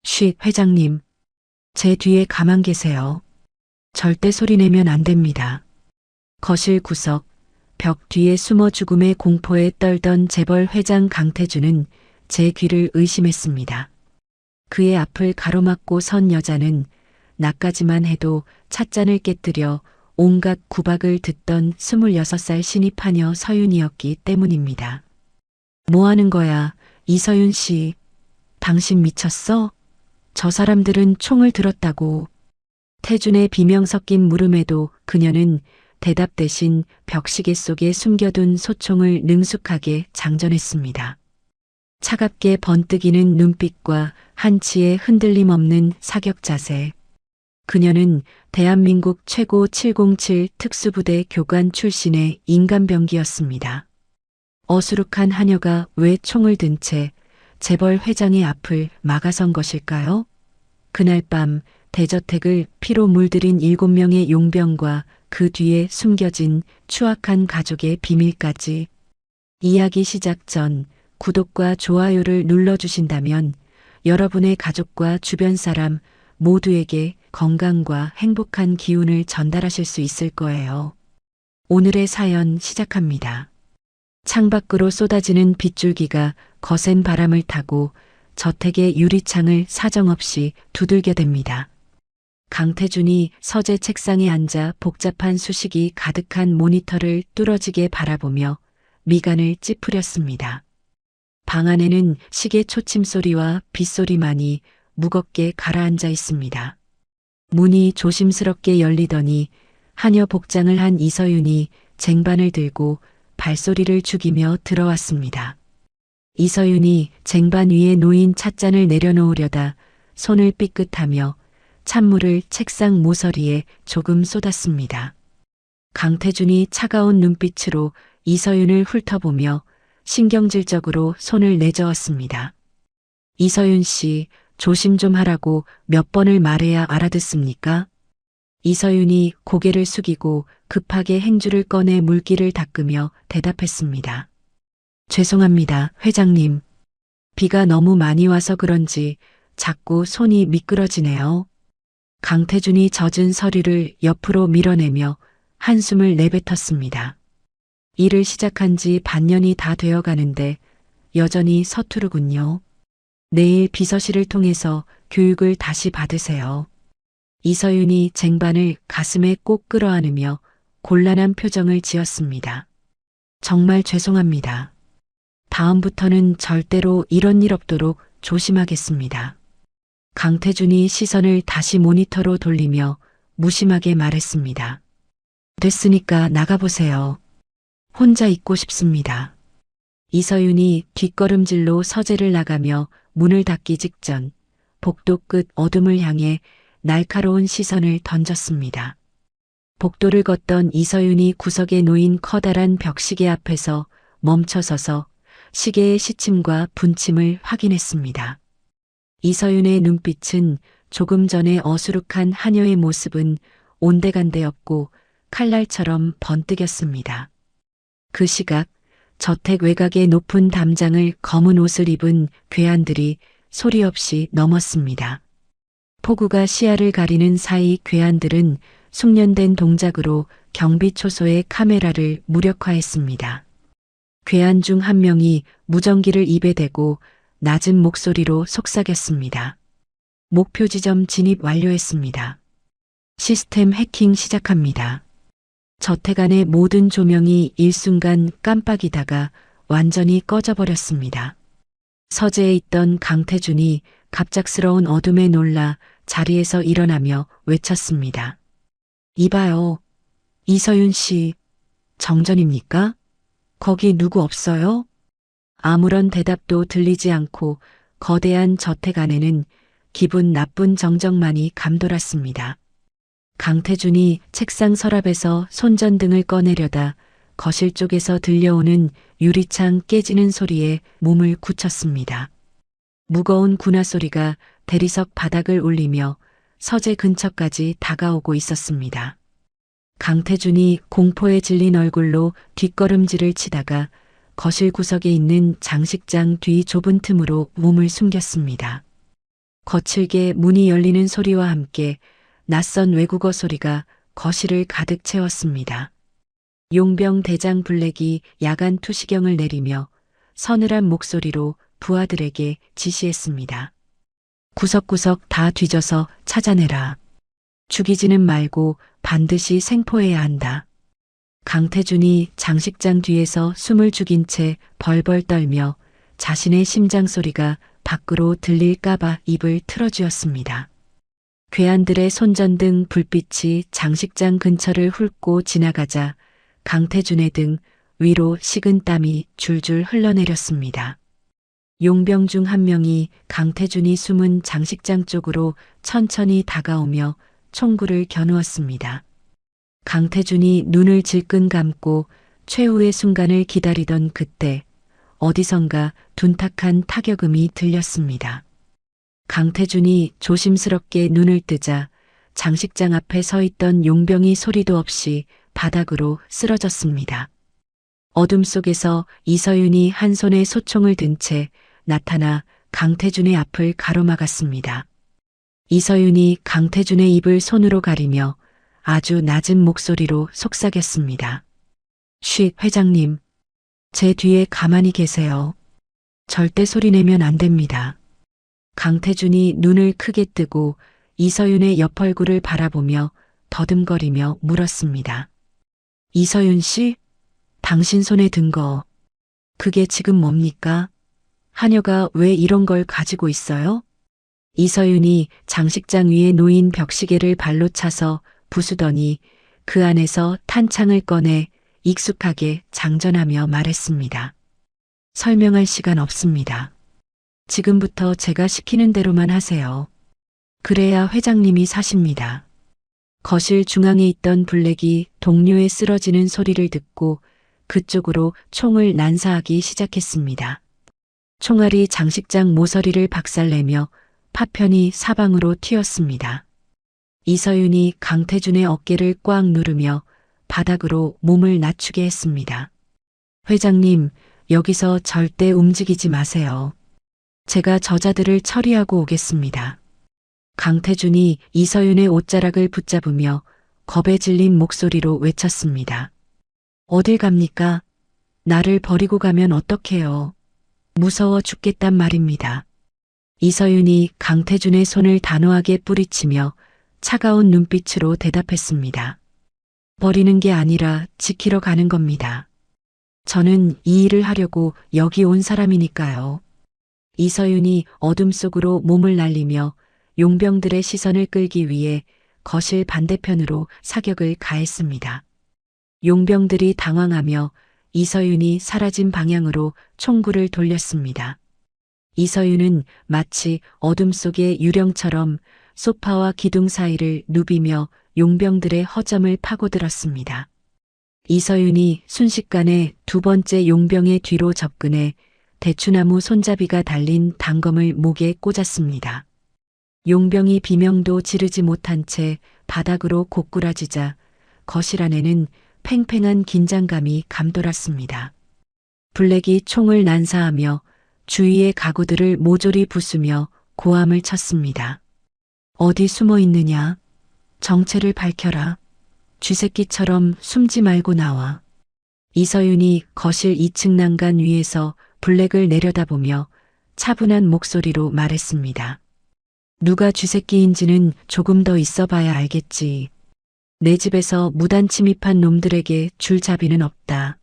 회장님. 제 뒤에 가만 계세요. 절대 소리 내면 안 됩니다. 거실 구석, 벽 뒤에 숨어 죽음의 공포에 떨던 재벌 회장 강태준은 제 귀를 의심했습니다. 그의 앞을 가로막고 선 여자는 나까지만 해도 찻잔을 깨뜨려 온갖 구박을 듣던 26살 신입 하녀 서윤이었기 때문입니다. 뭐 하는 거야, 이서윤 씨. 당신 미쳤어? 저 사람들은 총을 들었다고. 태준의 비명 섞인 물음에도 그녀는 대답 대신 벽시계 속에 숨겨둔 소총을 능숙하게 장전했습니다. 차갑게 번뜩이는 눈빛과 한치의 흔들림 없는 사격 자세. 그녀는 대한민국 최고 707 특수부대 교관 출신의 인간병기였습니다. 어수룩한 하녀가 왜 총을 든 채 재벌 회장의 앞을 막아선 것일까요? 그날 밤 대저택을 피로 물들인 7명의 용병과 그 뒤에 숨겨진 추악한 가족의 비밀까지. 이야기 시작 전 구독과 좋아요를 눌러주신다면 여러분의 가족과 주변 사람 모두에게 건강과 행복한 기운을 전달하실 수 있을 거예요. 오늘의 사연 시작합니다. 창밖으로 쏟아지는 빗줄기가 거센 바람을 타고 저택의 유리창을 사정없이 두들겨댑니다. 강태준이 서재 책상에 앉아 복잡한 수식이 가득한 모니터를 뚫어지게 바라보며 미간을 찌푸렸습니다. 방 안에는 시계 초침 소리와 빗소리만이 무겁게 가라앉아 있습니다. 문이 조심스럽게 열리더니 하녀 복장을 한 이서윤이 쟁반을 들고 발소리를 죽이며 들어왔습니다. 이서윤이 쟁반 위에 놓인 찻잔을 내려놓으려다 손을 삐끗하며 찬물을 책상 모서리에 조금 쏟았습니다. 강태준이 차가운 눈빛으로 이서윤을 훑어보며 신경질적으로 손을 내저었습니다. 이서윤 씨, 조심 좀 하라고 몇 번을 말해야 알아듣습니까? 이서윤이 고개를 숙이고 급하게 행주를 꺼내 물기를 닦으며 대답했습니다. 죄송합니다, 회장님. 비가 너무 많이 와서 그런지 자꾸 손이 미끄러지네요. 강태준이 젖은 서류를 옆으로 밀어내며 한숨을 내뱉었습니다. 일을 시작한 지 반년이 다 되어 가는데 여전히 서투르군요. 내일 비서실을 통해서 교육을 다시 받으세요. 이서윤이 쟁반을 가슴에 꼭 끌어안으며 곤란한 표정을 지었습니다. 정말 죄송합니다. 다음부터는 절대로 이런 일 없도록 조심하겠습니다. 강태준이 시선을 다시 모니터로 돌리며 무심하게 말했습니다. 됐으니까 나가보세요. 혼자 있고 싶습니다. 이서윤이 뒷걸음질로 서재를 나가며 문을 닫기 직전 복도 끝 어둠을 향해 날카로운 시선을 던졌습니다. 복도를 걷던 이서윤이 구석에 놓인 커다란 벽시계 앞에서 멈춰서서 시계의 시침과 분침을 확인했습니다. 이서윤의 눈빛은 조금 전에 어수룩한 하녀의 모습은 온데간데 없고 칼날처럼 번뜩였습니다. 그 시각 저택 외곽의 높은 담장을 검은 옷을 입은 괴한들이 소리 없이 넘었습니다. 폭우가 시야를 가리는 사이 괴한들은 숙련된 동작으로 경비 초소의 카메라를 무력화했습니다. 괴한 중 한 명이 무전기를 입에 대고 낮은 목소리로 속삭였습니다. 목표 지점 진입 완료했습니다. 시스템 해킹 시작합니다. 저택 안의 모든 조명이 일순간 깜빡이다가 완전히 꺼져버렸습니다. 서재에 있던 강태준이 갑작스러운 어둠에 놀라 자리에서 일어나며 외쳤습니다. 이봐요. 이서윤 씨, 정전입니까? 거기 누구 없어요? 아무런 대답도 들리지 않고 거대한 저택 안에는 기분 나쁜 정적만이 감돌았습니다. 강태준이 책상 서랍에서 손전등을 꺼내려다 거실 쪽에서 들려오는 유리창 깨지는 소리에 몸을 굳혔습니다. 무거운 군화 소리가 대리석 바닥을 울리며 서재 근처까지 다가오고 있었습니다. 강태준이 공포에 질린 얼굴로 뒷걸음질을 치다가 거실 구석에 있는 장식장 뒤 좁은 틈으로 몸을 숨겼습니다. 거칠게 문이 열리는 소리와 함께 낯선 외국어 소리가 거실을 가득 채웠습니다. 용병 대장 블랙이 야간 투시경을 내리며 서늘한 목소리로 부하들에게 지시했습니다. 구석구석 다 뒤져서 찾아내라. 죽이지는 말고 반드시 생포해야 한다. 강태준이 장식장 뒤에서 숨을 죽인 채 벌벌 떨며 자신의 심장 소리가 밖으로 들릴까봐 입을 틀어쥐었습니다. 괴한들의 손전등 불빛이 장식장 근처를 훑고 지나가자 강태준의 등 위로 식은 땀이 줄줄 흘러내렸습니다. 용병 중 한 명이 강태준이 숨은 장식장 쪽으로 천천히 다가오며 총구를 겨누었습니다. 강태준이 눈을 질끈 감고 최후의 순간을 기다리던 그때 어디선가 둔탁한 타격음이 들렸습니다. 강태준이 조심스럽게 눈을 뜨자 장식장 앞에 서 있던 용병이 소리도 없이 바닥으로 쓰러졌습니다. 어둠 속에서 이서윤이 한 손에 소총을 든 채 나타나 강태준의 앞을 가로막았습니다. 이서윤이 강태준의 입을 손으로 가리며 아주 낮은 목소리로 속삭였습니다. 쉿, 회장님. 제 뒤에 가만히 계세요. 절대 소리내면 안 됩니다. 강태준이 눈을 크게 뜨고 이서윤의 옆 얼굴을 바라보며 더듬거리며 물었습니다. 이서윤 씨? 당신 손에 든 거, 그게 지금 뭡니까? 하녀가 왜 이런 걸 가지고 있어요? 이서윤이 장식장 위에 놓인 벽시계를 발로 차서 부수더니 그 안에서 탄창을 꺼내 익숙하게 장전하며 말했습니다. 설명할 시간 없습니다. 지금부터 제가 시키는 대로만 하세요. 그래야 회장님이 사십니다. 거실 중앙에 있던 블랙이 동료의 쓰러지는 소리를 듣고 그쪽으로 총을 난사하기 시작했습니다. 총알이 장식장 모서리를 박살내며 파편이 사방으로 튀었습니다. 이서윤이 강태준의 어깨를 꽉 누르며 바닥으로 몸을 낮추게 했습니다. 회장님, 여기서 절대 움직이지 마세요. 제가 저자들을 처리하고 오겠습니다. 강태준이 이서윤의 옷자락을 붙잡으며 겁에 질린 목소리로 외쳤습니다. 어딜 갑니까? 나를 버리고 가면 어떡해요? 무서워 죽겠단 말입니다. 이서윤이 강태준의 손을 단호하게 뿌리치며 차가운 눈빛으로 대답했습니다. 버리는 게 아니라 지키러 가는 겁니다. 저는 이 일을 하려고 여기 온 사람이니까요. 이서윤이 어둠 속으로 몸을 날리며 용병들의 시선을 끌기 위해 거실 반대편으로 사격을 가했습니다. 용병들이 당황하며 이서윤이 사라진 방향으로 총구를 돌렸습니다. 이서윤은 마치 어둠 속의 유령처럼 소파와 기둥 사이를 누비며 용병들의 허점을 파고들었습니다. 이서윤이 순식간에 두 번째 용병의 뒤로 접근해 대추나무 손잡이가 달린 단검을 목에 꽂았습니다. 용병이 비명도 지르지 못한 채 바닥으로 고꾸라지자 거실 안에는 팽팽한 긴장감이 감돌았습니다. 블랙이 총을 난사하며 주위의 가구들을 모조리 부수며 고함을 쳤습니다. 어디 숨어 있느냐? 정체를 밝혀라. 쥐새끼처럼 숨지 말고 나와. 이서윤이 거실 2층 난간 위에서 블랙을 내려다보며 차분한 목소리로 말했습니다. 누가 쥐새끼인지는 조금 더 있어봐야 알겠지. 내 집에서 무단 침입한 놈들에게 줄잡이는 없다.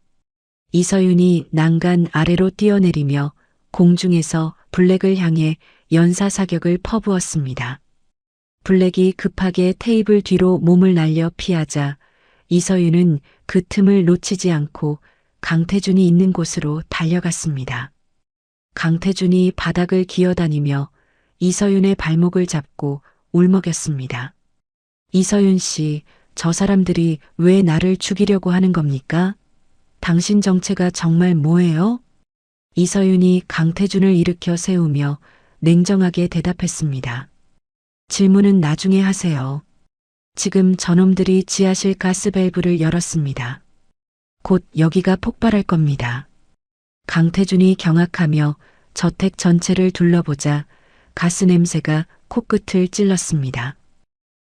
이서윤이 난간 아래로 뛰어내리며 공중에서 블랙을 향해 연사사격을 퍼부었습니다. 블랙이 급하게 테이블 뒤로 몸을 날려 피하자 이서윤은 그 틈을 놓치지 않고 강태준이 있는 곳으로 달려갔습니다. 강태준이 바닥을 기어다니며 이서윤의 발목을 잡고 울먹였습니다. 이서윤 씨, 저 사람들이 왜 나를 죽이려고 하는 겁니까? 당신 정체가 정말 뭐예요? 이서윤이 강태준을 일으켜 세우며 냉정하게 대답했습니다. 질문은 나중에 하세요. 지금 저놈들이 지하실 가스 밸브를 열었습니다. 곧 여기가 폭발할 겁니다. 강태준이 경악하며 저택 전체를 둘러보자 가스 냄새가 코끝을 찔렀습니다.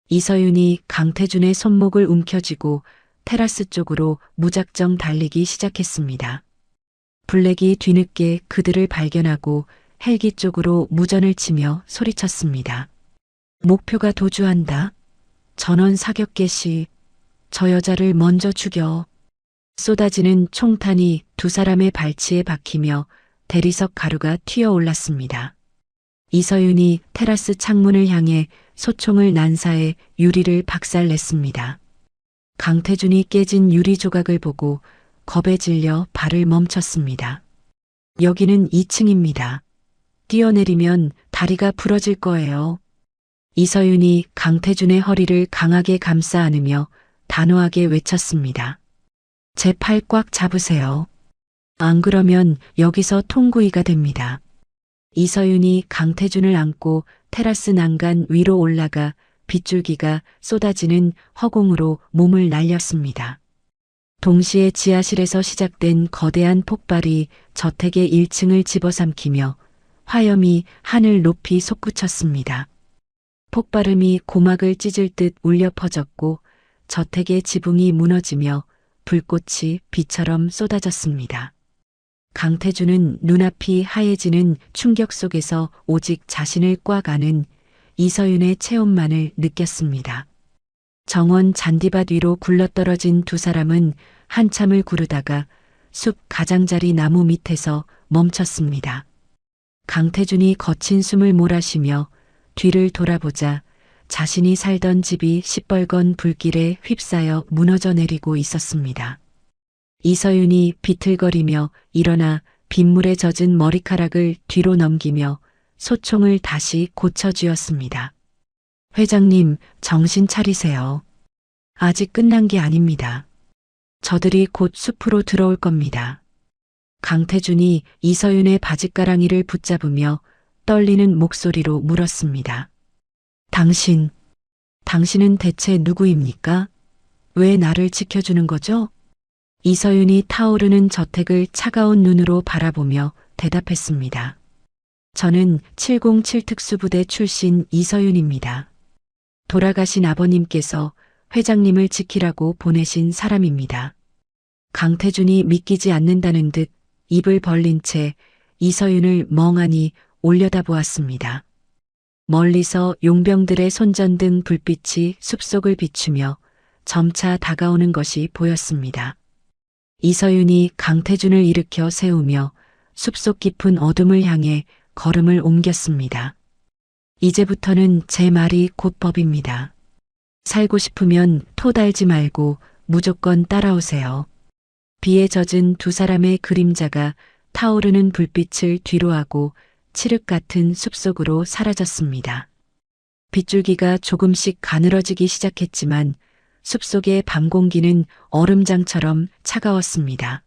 이서윤이 강태준의 손목을 움켜쥐고 테라스 쪽으로 무작정 달리기 시작했습니다. 블랙이 뒤늦게 그들을 발견하고 헬기 쪽으로 무전을 치며 소리쳤습니다. 목표가 도주한다. 전원 사격 개시. 저 여자를 먼저 죽여. 쏟아지는 총탄이 두 사람의 발치에 박히며 대리석 가루가 튀어올랐습니다. 이서윤이 테라스 창문을 향해 소총을 난사해 유리를 박살냈습니다. 강태준이 깨진 유리 조각을 보고 겁에 질려 발을 멈췄습니다. 여기는 2층입니다. 뛰어내리면 다리가 부러질 거예요. 이서윤이 강태준의 허리를 강하게 감싸 안으며 단호하게 외쳤습니다. 제 팔 꽉 잡으세요. 안 그러면 여기서 통구이가 됩니다. 이서윤이 강태준을 안고 테라스 난간 위로 올라가 빗줄기가 쏟아지는 허공으로 몸을 날렸습니다. 동시에 지하실에서 시작된 거대한 폭발이 저택의 1층을 집어삼키며 화염이 하늘 높이 솟구쳤습니다. 폭발음이 고막을 찢을 듯 울려 퍼졌고 저택의 지붕이 무너지며 불꽃이 비처럼 쏟아졌습니다. 강태준은 눈앞이 하얘지는 충격 속에서 오직 자신을 꽉 안은 이서윤의 체온만을 느꼈습니다. 정원 잔디밭 위로 굴러떨어진 두 사람은 한참을 구르다가 숲 가장자리 나무 밑에서 멈췄습니다. 강태준이 거친 숨을 몰아쉬며 뒤를 돌아보자 자신이 살던 집이 시뻘건 불길에 휩싸여 무너져 내리고 있었습니다. 이서윤이 비틀거리며 일어나 빗물에 젖은 머리카락을 뒤로 넘기며 소총을 다시 고쳐쥐었습니다. 회장님, 정신 차리세요. 아직 끝난 게 아닙니다. 저들이 곧 숲으로 들어올 겁니다. 강태준이 이서윤의 바짓가랑이를 붙잡으며 떨리는 목소리로 물었습니다. 당신은 대체 누구입니까? 왜 나를 지켜주는 거죠? 이서윤이 타오르는 저택을 차가운 눈으로 바라보며 대답했습니다. 저는 707 특수부대 출신 이서윤입니다. 돌아가신 아버님께서 회장님을 지키라고 보내신 사람입니다. 강태준이 믿기지 않는다는 듯 입을 벌린 채 이서윤을 멍하니 올려다보았습니다. 멀리서 용병들의 손전등 불빛이 숲속을 비추며 점차 다가오는 것이 보였습니다. 이서윤이 강태준을 일으켜 세우며 숲속 깊은 어둠을 향해 걸음을 옮겼습니다. 이제부터는 제 말이 곧 법입니다. 살고 싶으면 토 달지 말고 무조건 따라오세요. 비에 젖은 두 사람의 그림자가 타오르는 불빛을 뒤로하고 칠흑 같은 숲속으로 사라졌습니다. 빗줄기가 조금씩 가늘어지기 시작했지만 숲속의 밤 공기는 얼음장처럼 차가웠습니다.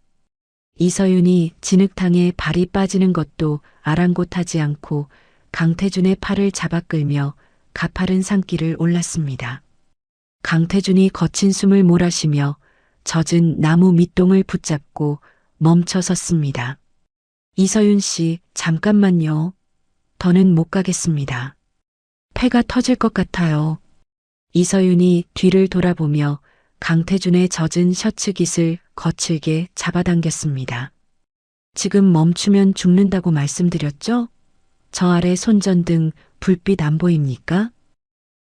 이서윤이 진흙탕에 발이 빠지는 것도 아랑곳하지 않고 강태준의 팔을 잡아 끌며 가파른 산길을 올랐습니다. 강태준이 거친 숨을 몰아쉬며 젖은 나무 밑동을 붙잡고 멈춰 섰습니다. 이서윤 씨, 잠깐만요. 더는 못 가겠습니다. 폐가 터질 것 같아요. 이서윤이 뒤를 돌아보며 강태준의 젖은 셔츠 깃을 거칠게 잡아당겼습니다. 지금 멈추면 죽는다고 말씀드렸죠? 저 아래 손전등 불빛 안 보입니까?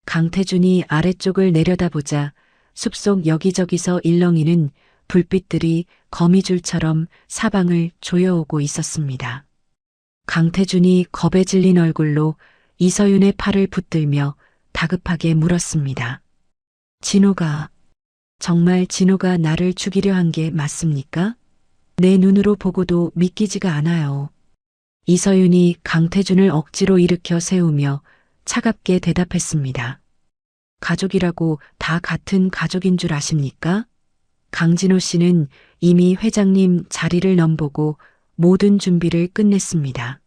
강태준이 아래쪽을 내려다보자 숲속 여기저기서 일렁이는 불빛들이 거미줄처럼 사방을 조여오고 있었습니다. 강태준이 겁에 질린 얼굴로 이서윤의 팔을 붙들며 다급하게 물었습니다. 정말 진호가 나를 죽이려 한 게 맞습니까? 내 눈으로 보고도 믿기지가 않아요. 이서윤이 강태준을 억지로 일으켜 세우며 차갑게 대답했습니다. 가족이라고 다 같은 가족인 줄 아십니까? 강진호 씨는 이미 회장님 자리를 넘보고 모든 준비를 끝냈습니다.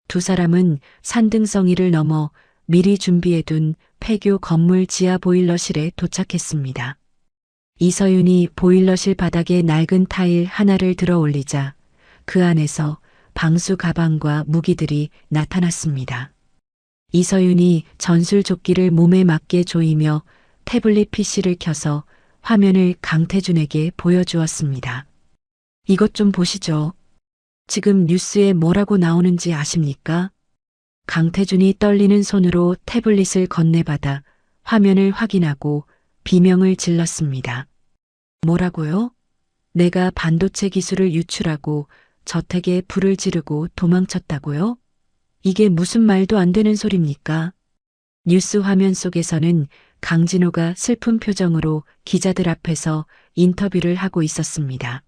두 사람은 산등성이를 넘어 미리 준비해둔 폐교 건물 지하 보일러실에 도착했습니다. 이서윤이 보일러실 바닥에 낡은 타일 하나를 들어 올리자 그 안에서 방수 가방과 무기들이 나타났습니다. 이서윤이 전술조끼를 몸에 맞게 조이며 태블릿 PC를 켜서 화면을 강태준에게 보여주었습니다. 이것 좀 보시죠. 지금 뉴스에 뭐라고 나오는지 아십니까? 강태준이 떨리는 손으로 태블릿을 건네받아 화면을 확인하고 비명을 질렀습니다. 뭐라고요? 내가 반도체 기술을 유출하고 저택에 불을 지르고 도망쳤다고요? 이게 무슨 말도 안 되는 소리입니까? 뉴스 화면 속에서는 강진호가 슬픈 표정으로 기자들 앞에서 인터뷰를 하고 있었습니다.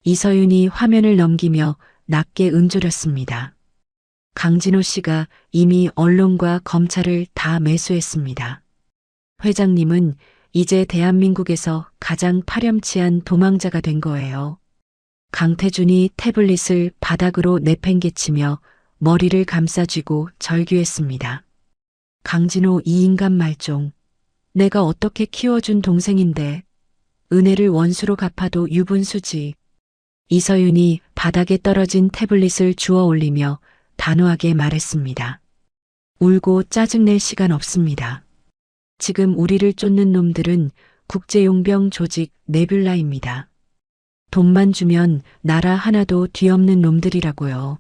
이서윤이 화면을 넘기며 낮게 응조렸습니다. 강진호 씨가 이미 언론과 검찰을 다 매수했습니다. 회장님은 이제 대한민국에서 가장 파렴치한 도망자가 된 거예요. 강태준이 태블릿을 바닥으로 내팽개치며 머리를 감싸쥐고 절규했습니다. 강진호 이 인간 말종. 내가 어떻게 키워준 동생인데 은혜를 원수로 갚아도 유분수지. 이서윤이 바닥에 떨어진 태블릿을 주워 올리며 단호하게 말했습니다. 울고 짜증낼 시간 없습니다. 지금 우리를 쫓는 놈들은 국제용병 조직 네뷸라입니다. 돈만 주면 나라 하나도 뒤엎는 놈들이라고요.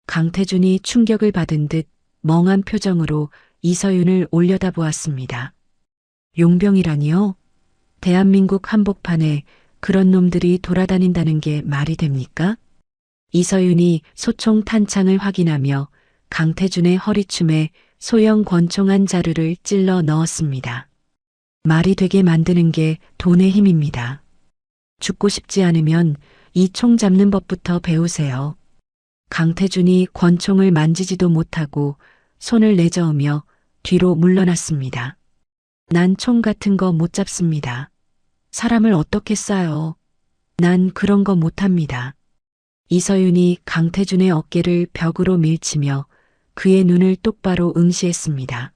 강태준이 충격을 받은 듯 멍한 표정으로 이서윤을 올려다보았습니다. 용병이라니요? 대한민국 한복판에 그런 놈들이 돌아다닌다는 게 말이 됩니까? 이서윤이 소총 탄창을 확인하며 강태준의 허리춤에 소형 권총 한 자루를 찔러 넣었습니다. 말이 되게 만드는 게 돈의 힘입니다. 죽고 싶지 않으면 이 총 잡는 법부터 배우세요. 강태준이 권총을 만지지도 못하고 손을 내저으며 뒤로 물러났습니다. 난 총 같은 거 못 잡습니다. 사람을 어떻게 쏴요? 난 그런 거 못합니다. 이서윤이 강태준의 어깨를 벽으로 밀치며 그의 눈을 똑바로 응시했습니다.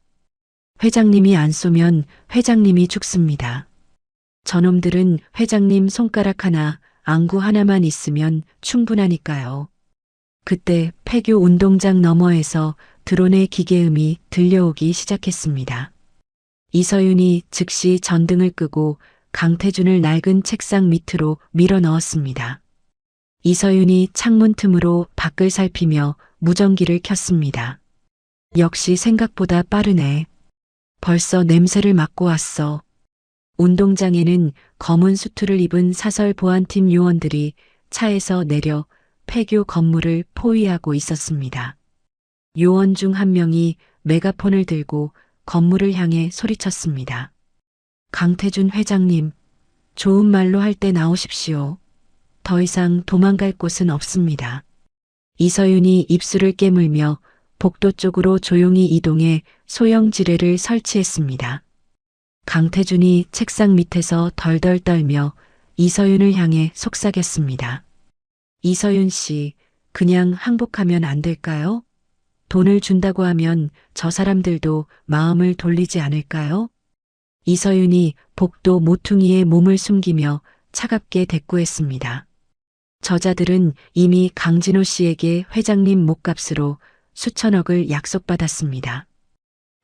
회장님이 안 쏘면 회장님이 죽습니다. 저놈들은 회장님 손가락 하나, 안구 하나만 있으면 충분하니까요. 그때 폐교 운동장 너머에서 드론의 기계음이 들려오기 시작했습니다. 이서윤이 즉시 전등을 끄고 강태준을 낡은 책상 밑으로 밀어 넣었습니다. 이서윤이 창문 틈으로 밖을 살피며 무전기를 켰습니다. 역시 생각보다 빠르네. 벌써 냄새를 맡고 왔어. 운동장에는 검은 수트를 입은 사설 보안팀 요원들이 차에서 내려 폐교 건물을 포위하고 있었습니다. 요원 중 한 명이 메가폰을 들고 건물을 향해 소리쳤습니다. 강태준 회장님, 좋은 말로 할 때 나오십시오. 더 이상 도망갈 곳은 없습니다. 이서윤이 입술을 깨물며 복도 쪽으로 조용히 이동해 소형 지뢰를 설치했습니다. 강태준이 책상 밑에서 덜덜 떨며 이서윤을 향해 속삭였습니다. 이서윤 씨, 그냥 항복하면 안 될까요? 돈을 준다고 하면 저 사람들도 마음을 돌리지 않을까요? 이서윤이 복도 모퉁이에 몸을 숨기며 차갑게 대꾸했습니다. 저자들은 이미 강진호 씨에게 회장님 목값으로 수천억을 약속받았습니다.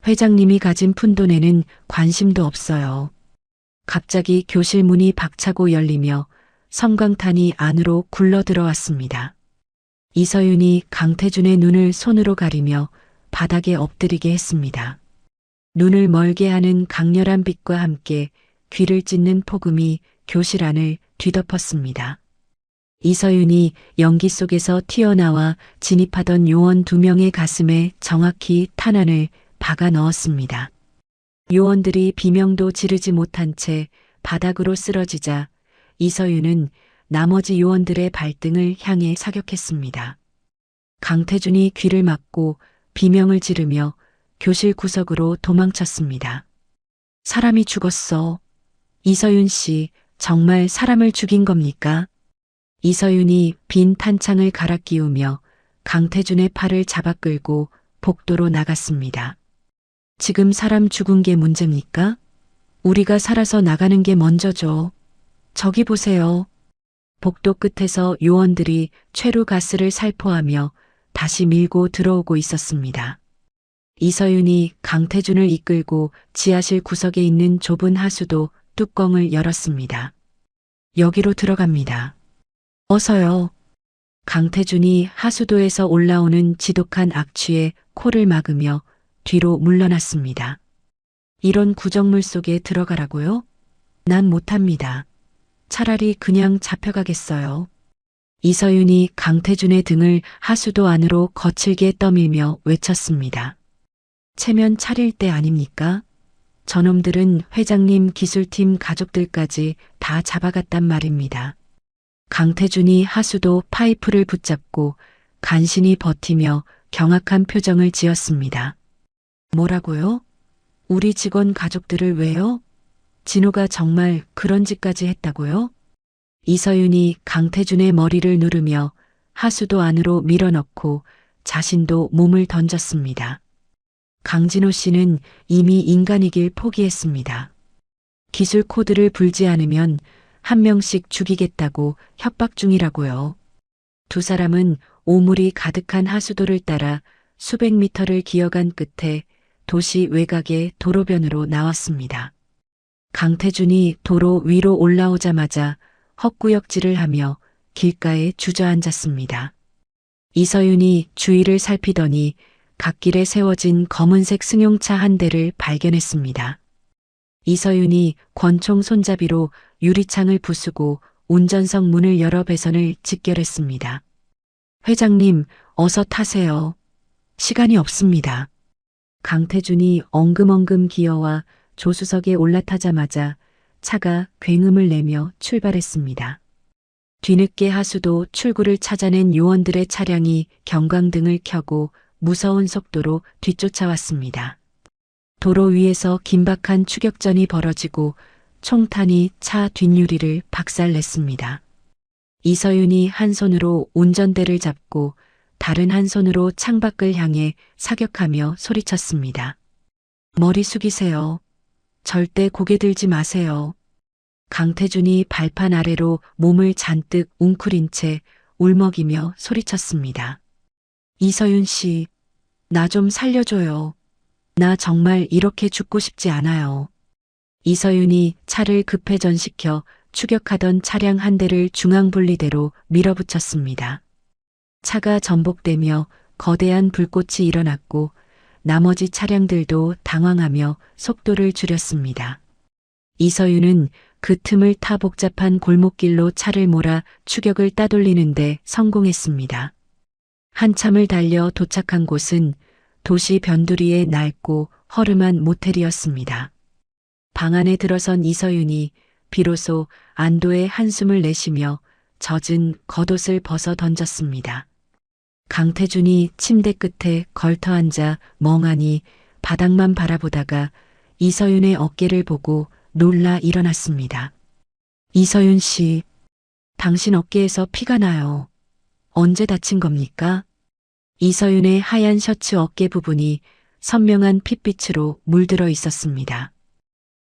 회장님이 가진 푼돈에는 관심도 없어요. 갑자기 교실 문이 박차고 열리며 섬광탄이 안으로 굴러 들어왔습니다. 이서윤이 강태준의 눈을 손으로 가리며 바닥에 엎드리게 했습니다. 눈을 멀게 하는 강렬한 빛과 함께 귀를 찢는 폭음이 교실 안을 뒤덮었습니다. 이서윤이 연기 속에서 튀어나와 진입하던 요원 2명의 가슴에 정확히 탄환을 박아 넣었습니다. 요원들이 비명도 지르지 못한 채 바닥으로 쓰러지자 이서윤은 나머지 요원들의 발등을 향해 사격했습니다. 강태준이 귀를 막고 비명을 지르며 교실 구석으로 도망쳤습니다. 사람이 죽었어. 이서윤 씨, 정말 사람을 죽인 겁니까? 이서윤이 빈 탄창을 갈아 끼우며 강태준의 팔을 잡아 끌고 복도로 나갔습니다. 지금 사람 죽은 게 문제입니까? 우리가 살아서 나가는 게 먼저죠. 저기 보세요. 복도 끝에서 요원들이 최루 가스를 살포하며 다시 밀고 들어오고 있었습니다. 이서윤이 강태준을 이끌고 지하실 구석에 있는 좁은 하수도 뚜껑을 열었습니다. 여기로 들어갑니다. 어서요. 강태준이 하수도에서 올라오는 지독한 악취에 코를 막으며 뒤로 물러났습니다. 이런 구정물 속에 들어가라고요? 난 못합니다. 차라리 그냥 잡혀가겠어요. 이서윤이 강태준의 등을 하수도 안으로 거칠게 떠밀며 외쳤습니다. 체면 차릴 때 아닙니까? 저놈들은 회장님 기술팀 가족들까지 다 잡아갔단 말입니다. 강태준이 하수도 파이프를 붙잡고 간신히 버티며 경악한 표정을 지었습니다. 뭐라고요? 우리 직원 가족들을 왜요? 진호가 정말 그런 짓까지 했다고요? 이서윤이 강태준의 머리를 누르며 하수도 안으로 밀어넣고 자신도 몸을 던졌습니다. 강진호 씨는 이미 인간이길 포기했습니다. 기술 코드를 불지 않으면 한 명씩 죽이겠다고 협박 중이라고요. 두 사람은 오물이 가득한 하수도를 따라 수백 미터를 기어간 끝에 도시 외곽의 도로변으로 나왔습니다. 강태준이 도로 위로 올라오자마자 헛구역질을 하며 길가에 주저앉았습니다. 이서윤이 주위를 살피더니 갓길에 세워진 검은색 승용차 한 대를 발견했습니다. 이서윤이 권총 손잡이로 유리창을 부수고 운전석 문을 열어 배선을 직결했습니다. 회장님, 어서 타세요. 시간이 없습니다. 강태준이 엉금엉금 기어와 조수석에 올라타자마자 차가 굉음을 내며 출발했습니다. 뒤늦게 하수도 출구를 찾아낸 요원들의 차량이 경광등을 켜고 무서운 속도로 뒤쫓아왔습니다. 도로 위에서 긴박한 추격전이 벌어지고 총탄이 차 뒷유리를 박살냈습니다. 이서윤이 한 손으로 운전대를 잡고 다른 한 손으로 창밖을 향해 사격하며 소리쳤습니다. 머리 숙이세요. 절대 고개 들지 마세요. 강태준이 발판 아래로 몸을 잔뜩 웅크린 채 울먹이며 소리쳤습니다. 이서윤 씨, 나 좀 살려줘요. 나 정말 이렇게 죽고 싶지 않아요. 이서윤이 차를 급회전시켜 추격하던 차량 한 대를 중앙분리대로 밀어붙였습니다. 차가 전복되며 거대한 불꽃이 일어났고 나머지 차량들도 당황하며 속도를 줄였습니다. 이서윤은 그 틈을 타 복잡한 골목길로 차를 몰아 추격을 따돌리는데 성공했습니다. 한참을 달려 도착한 곳은 도시 변두리의 낡고 허름한 모텔이었습니다. 방 안에 들어선 이서윤이 비로소 안도의 한숨을 내쉬며 젖은 겉옷을 벗어 던졌습니다. 강태준이 침대 끝에 걸터앉아 멍하니 바닥만 바라보다가 이서윤의 어깨를 보고 놀라 일어났습니다. 이서윤 씨, 당신 어깨에서 피가 나요. 언제 다친 겁니까? 이서윤의 하얀 셔츠 어깨 부분이 선명한 핏빛으로 물들어 있었습니다.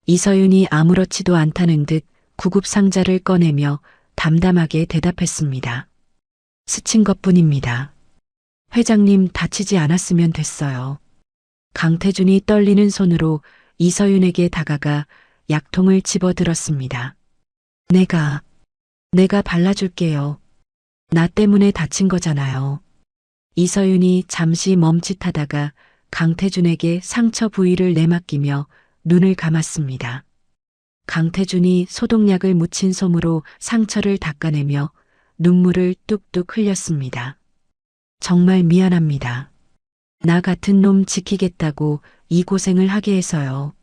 이서윤이 아무렇지도 않다는 듯 구급 상자를 꺼내며 담담하게 대답했습니다. 스친 것뿐입니다. 회장님 다치지 않았으면 됐어요. 강태준이 떨리는 손으로 이서윤에게 다가가 약통을 집어들었습니다. 내가 발라줄게요. 나 때문에 다친 거잖아요. 이서윤이 잠시 멈칫하다가 강태준에게 상처 부위를 내맡기며 눈을 감았습니다. 강태준이 소독약을 묻힌 솜으로 상처를 닦아내며 눈물을 뚝뚝 흘렸습니다. 정말 미안합니다. 나 같은 놈 지키겠다고 이 고생을 하게 해서요.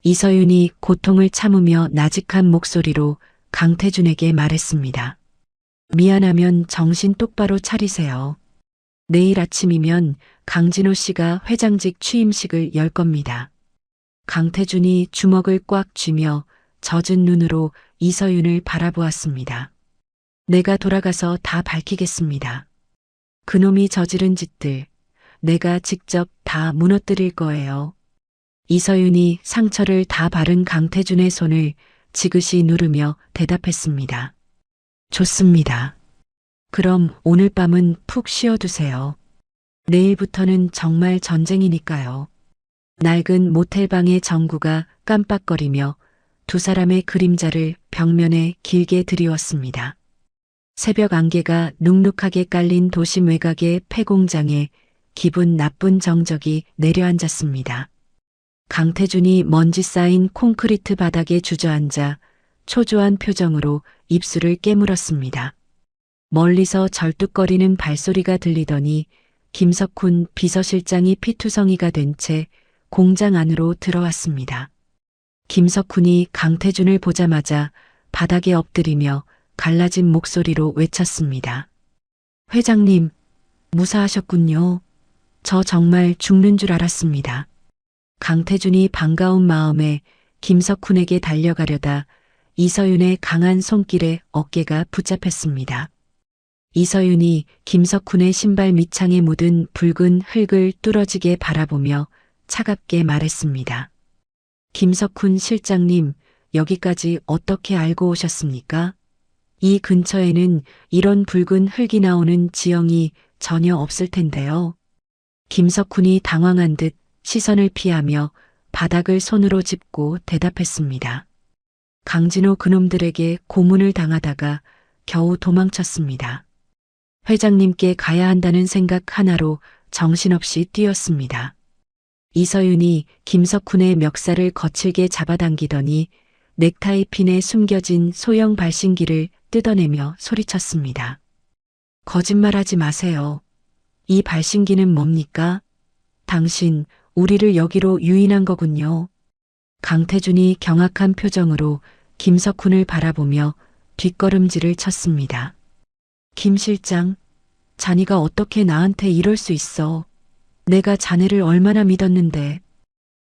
이서윤이 고통을 참으며 나직한 목소리로 강태준에게 말했습니다. 미안하면 정신 똑바로 차리세요. 내일 아침이면 강진호 씨가 회장직 취임식을 열 겁니다. 강태준이 주먹을 꽉 쥐며 젖은 눈으로 이서윤을 바라보았습니다. 내가 돌아가서 다 밝히겠습니다. 그놈이 저지른 짓들 내가 직접 다 무너뜨릴 거예요. 이서윤이 상처를 다 바른 강태준의 손을 지그시 누르며 대답했습니다. 좋습니다. 그럼 오늘 밤은 푹 쉬어두세요. 내일부터는 정말 전쟁이니까요. 낡은 모텔방의 전구가 깜빡거리며 두 사람의 그림자를 벽면에 길게 드리웠습니다. 새벽 안개가 눅눅하게 깔린 도심 외곽의 폐공장에 기분 나쁜 정적이 내려앉았습니다. 강태준이 먼지 쌓인 콘크리트 바닥에 주저앉아 초조한 표정으로 입술을 깨물었습니다. 멀리서 절뚝거리는 발소리가 들리더니 김석훈 비서실장이 피투성이가 된 채 공장 안으로 들어왔습니다. 김석훈이 강태준을 보자마자 바닥에 엎드리며 갈라진 목소리로 외쳤습니다. 회장님, 무사하셨군요. 저 정말 죽는 줄 알았습니다. 강태준이 반가운 마음에 김석훈에게 달려가려다 이서윤의 강한 손길에 어깨가 붙잡혔습니다. 이서윤이 김석훈의 신발 밑창에 묻은 붉은 흙을 뚫어지게 바라보며 차갑게 말했습니다. 김석훈 실장님, 여기까지 어떻게 알고 오셨습니까? 이 근처에는 이런 붉은 흙이 나오는 지형이 전혀 없을 텐데요. 김석훈이 당황한 듯 시선을 피하며 바닥을 손으로 짚고 대답했습니다. 강진호 그놈들에게 고문을 당하다가 겨우 도망쳤습니다. 회장님께 가야 한다는 생각 하나로 정신없이 뛰었습니다. 이서윤이 김석훈의 멱살을 거칠게 잡아당기더니 넥타이 핀에 숨겨진 소형 발신기를 뜯어내며 소리쳤습니다. 거짓말하지 마세요. 이 발신기는 뭡니까? 당신, 우리를 여기로 유인한 거군요. 강태준이 경악한 표정으로 김석훈을 바라보며 뒷걸음질을 쳤습니다. 김 실장, 자네가 어떻게 나한테 이럴 수 있어? 내가 자네를 얼마나 믿었는데.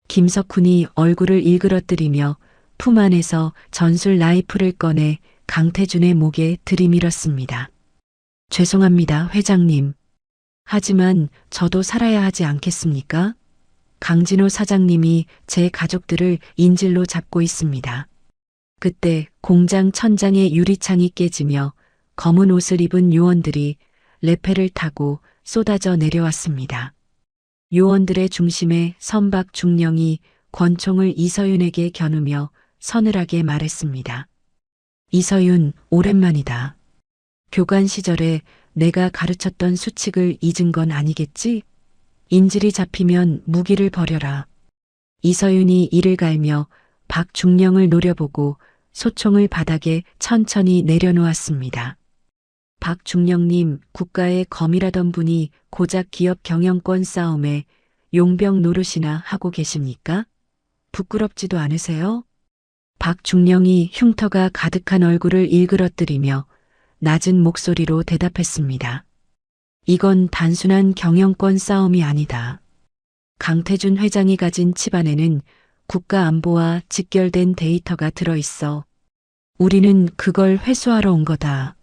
김석훈이 얼굴을 일그러뜨리며 품 안에서 전술 라이플을 꺼내 강태준의 목에 들이밀었습니다. 죄송합니다, 회장님. 하지만 저도 살아야 하지 않겠습니까? 강진호 사장님이 제 가족들을 인질로 잡고 있습니다. 그때 공장 천장의 유리창이 깨지며 검은 옷을 입은 요원들이 레페를 타고 쏟아져 내려왔습니다. 요원들의 중심에 선박 중령이 권총을 이서윤에게 겨누며 서늘하게 말했습니다. 이서윤, 오랜만이다. 교관 시절에 내가 가르쳤던 수칙을 잊은 건 아니겠지? 인질이 잡히면 무기를 버려라. 이서윤이 이를 갈며 박중령을 노려보고 소총을 바닥에 천천히 내려놓았습니다. 박중령님, 국가의 검이라던 분이 고작 기업 경영권 싸움에 용병 노릇이나 하고 계십니까? 부끄럽지도 않으세요? 박중령이 흉터가 가득한 얼굴을 일그러뜨리며 낮은 목소리로 대답했습니다. 이건 단순한 경영권 싸움이 아니다. 강태준 회장이 가진 칩안에는 국가 안보와 직결된 데이터가 들어있어. 우리는 그걸 회수하러 온 거다.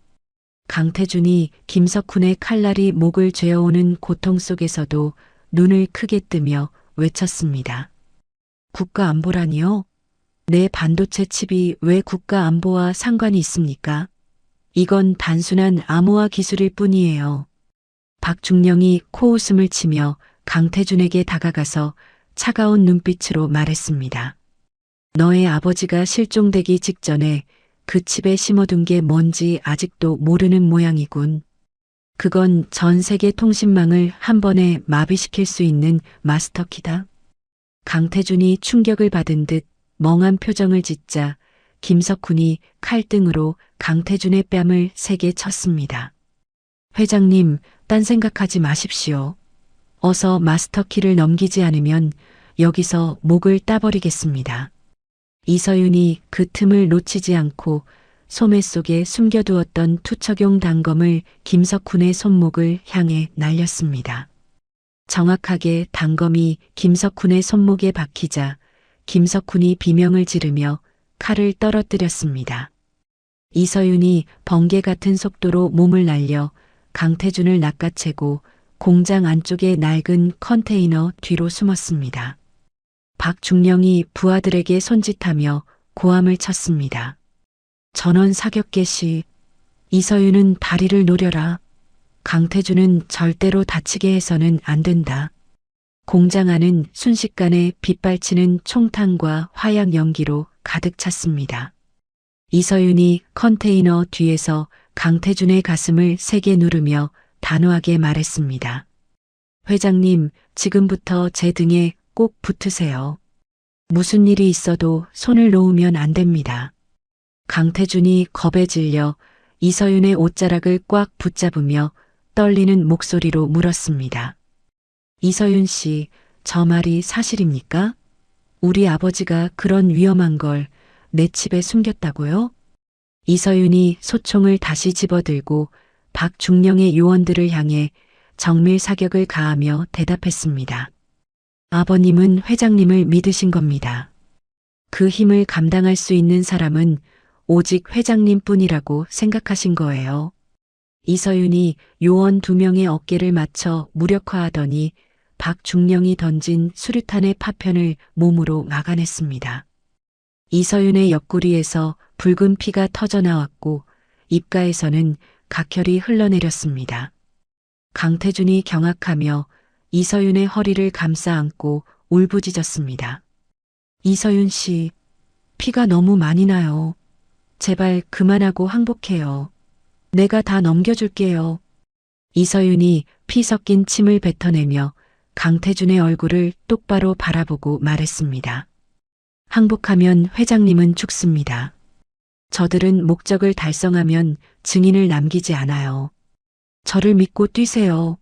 강태준이 김석훈의 칼날이 목을 죄어오는 고통 속에서도 눈을 크게 뜨며 외쳤습니다. 국가 안보라니요? 내 반도체 칩이 왜 국가 안보와 상관이 있습니까? 이건 단순한 암호화 기술일 뿐이에요. 박중령이 코웃음을 치며 강태준에게 다가가서 차가운 눈빛으로 말했습니다. 너의 아버지가 실종되기 직전에 그 칩에 심어둔 게 뭔지 아직도 모르는 모양이군. 그건 전 세계 통신망을 한 번에 마비시킬 수 있는 마스터키다. 강태준이 충격을 받은 듯 멍한 표정을 짓자 김석훈이 칼등으로 강태준의 뺨을 세게 쳤습니다. 회장님, 딴 생각하지 마십시오. 어서 마스터키를 넘기지 않으면 여기서 목을 따버리겠습니다. 이서윤이 그 틈을 놓치지 않고 소매 속에 숨겨두었던 투척용 단검을 김석훈의 손목을 향해 날렸습니다. 정확하게 단검이 김석훈의 손목에 박히자 김석훈이 비명을 지르며 칼을 떨어뜨렸습니다. 이서윤이 번개 같은 속도로 몸을 날려 강태준을 낚아채고 공장 안쪽의 낡은 컨테이너 뒤로 숨었습니다. 박중령이 부하들에게 손짓하며 고함을 쳤습니다. 전원 사격 개시. 이서윤은 다리를 노려라. 강태준은 절대로 다치게 해서는 안 된다. 공장 안은 순식간에 빗발치는 총탄과 화약 연기로 가득 찼습니다. 이서윤이 컨테이너 뒤에서 강태준의 가슴을 세게 누르며 단호하게 말했습니다. 회장님, 지금부터 제 등에 꼭 붙으세요. 무슨 일이 있어도 손을 놓으면 안 됩니다. 강태준이 겁에 질려 이서윤의 옷자락을 꽉 붙잡으며 떨리는 목소리로 물었습니다. 이서윤 씨, 저 말이 사실입니까? 우리 아버지가 그런 위험한 걸 내 집에 숨겼다고요? 이서윤이 소총을 다시 집어들고 박중령의 요원들을 향해 정밀 사격을 가하며 대답했습니다. 아버님은 회장님을 믿으신 겁니다. 그 힘을 감당할 수 있는 사람은 오직 회장님뿐이라고 생각하신 거예요. 이서윤이 요원 2명의 어깨를 맞춰 무력화하더니 박중령이 던진 수류탄의 파편을 몸으로 막아냈습니다. 이서윤의 옆구리에서 붉은 피가 터져 나왔고 입가에서는 각혈이 흘러내렸습니다. 강태준이 경악하며 이서윤의 허리를 감싸 안고 울부짖었습니다. 이서윤 씨, 피가 너무 많이 나요. 제발 그만하고 항복해요. 내가 다 넘겨줄게요. 이서윤이 피 섞인 침을 뱉어내며 강태준의 얼굴을 똑바로 바라보고 말했습니다. 항복하면 회장님은 죽습니다. 저들은 목적을 달성하면 증인을 남기지 않아요. 저를 믿고 뛰세요.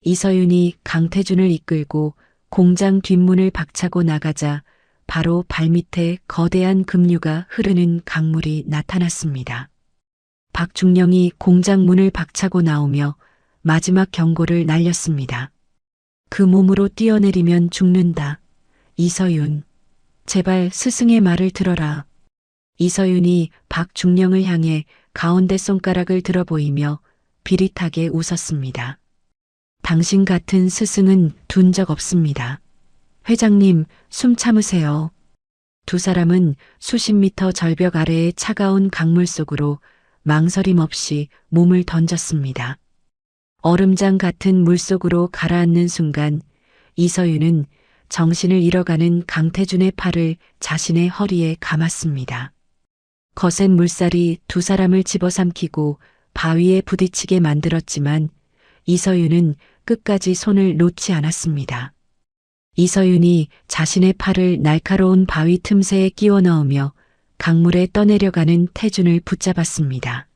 이서윤이 강태준을 이끌고 공장 뒷문을 박차고 나가자 바로 발밑에 거대한 급류가 흐르는 강물이 나타났습니다. 박중령이 공장 문을 박차고 나오며 마지막 경고를 날렸습니다. 그 몸으로 뛰어내리면 죽는다. 이서윤, 제발 스승의 말을 들어라. 이서윤이 박중령을 향해 가운데 손가락을 들어 보이며 비릿하게 웃었습니다. 당신 같은 스승은 둔 적 없습니다. 회장님, 숨 참으세요. 두 사람은 수십 미터 절벽 아래의 차가운 강물 속으로 망설임 없이 몸을 던졌습니다. 얼음장 같은 물속으로 가라앉는 순간 이서윤은 정신을 잃어가는 강태준의 팔을 자신의 허리에 감았습니다. 거센 물살이 두 사람을 집어삼키고 바위에 부딪히게 만들었지만 이서윤은 끝까지 손을 놓지 않았습니다. 이서윤이 자신의 팔을 날카로운 바위 틈새에 끼워 넣으며 강물에 떠내려가는 태준을 붙잡았습니다.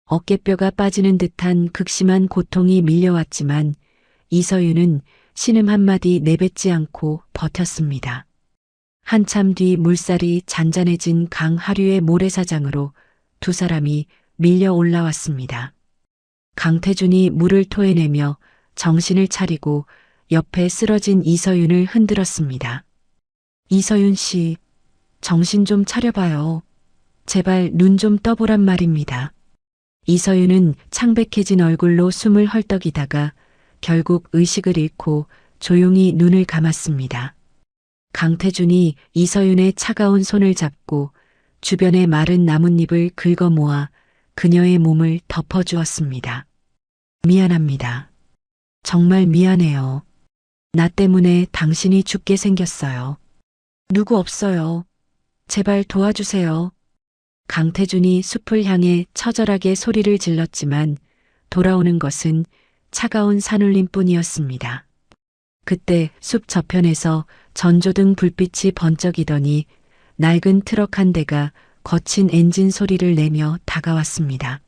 어깨뼈가 빠지는 듯한 극심한 고통이 밀려왔지만 이서윤은 신음 한마디 내뱉지 않고 버텼습니다. 한참 뒤 물살이 잔잔해진 강 하류의 모래사장으로 두 사람이 밀려 올라왔습니다. 강태준이 물을 토해내며 정신을 차리고 옆에 쓰러진 이서윤을 흔들었습니다. 이서윤 씨, 정신 좀 차려봐요. 제발 눈 좀 떠보란 말입니다. 이서윤은 창백해진 얼굴로 숨을 헐떡이다가 결국 의식을 잃고 조용히 눈을 감았습니다. 강태준이 이서윤의 차가운 손을 잡고 주변의 마른 나뭇잎을 긁어 모아 그녀의 몸을 덮어주었습니다. 미안합니다. 정말 미안해요. 나 때문에 당신이 죽게 생겼어요. 누구 없어요. 제발 도와주세요. 강태준이 숲을 향해 처절하게 소리를 질렀지만 돌아오는 것은 차가운 산울림뿐이었습니다. 그때 숲 저편에서 전조등 불빛이 번쩍이더니 낡은 트럭 한 대가 거친 엔진 소리를 내며 다가왔습니다.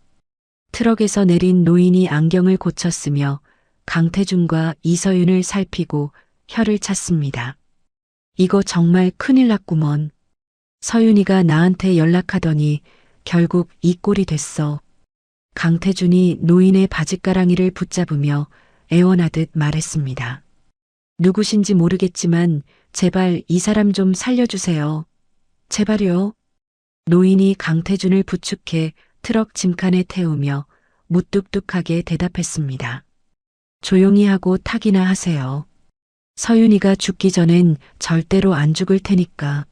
트럭에서 내린 노인이 안경을 고쳤으며 강태준과 이서윤을 살피고 혀를 찼습니다. 이거 정말 큰일 났구먼. 서윤이가 나한테 연락하더니 결국 이 꼴이 됐어. 강태준이 노인의 바짓가랑이를 붙잡으며 애원하듯 말했습니다. 누구신지 모르겠지만 제발 이 사람 좀 살려주세요. 제발요. 노인이 강태준을 부축해 트럭 짐칸에 태우며 무뚝뚝하게 대답했습니다. 조용히 하고 타기나 하세요. 서윤이가 죽기 전엔 절대로 안 죽을 테니까.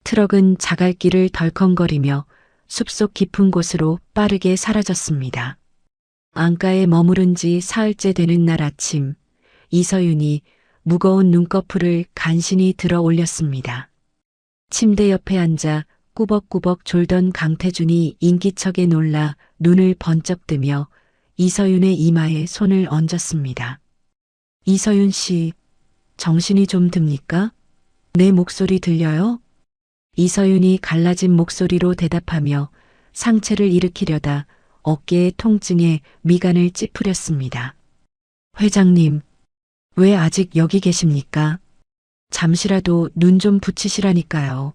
트럭은 자갈길을 덜컹거리며 숲속 깊은 곳으로 빠르게 사라졌습니다. 안가에 머무른 지 사흘째 되는 날 아침, 이서윤이 무거운 눈꺼풀을 간신히 들어 올렸습니다. 침대 옆에 앉아 꾸벅꾸벅 졸던 강태준이 인기척에 놀라 눈을 번쩍 뜨며 이서윤의 이마에 손을 얹었습니다. 이서윤 씨, 정신이 좀 듭니까? 내 목소리 들려요? 이서윤이 갈라진 목소리로 대답하며 상체를 일으키려다 어깨의 통증에 미간을 찌푸렸습니다. 회장님, 왜 아직 여기 계십니까? 잠시라도 눈 좀 붙이시라니까요.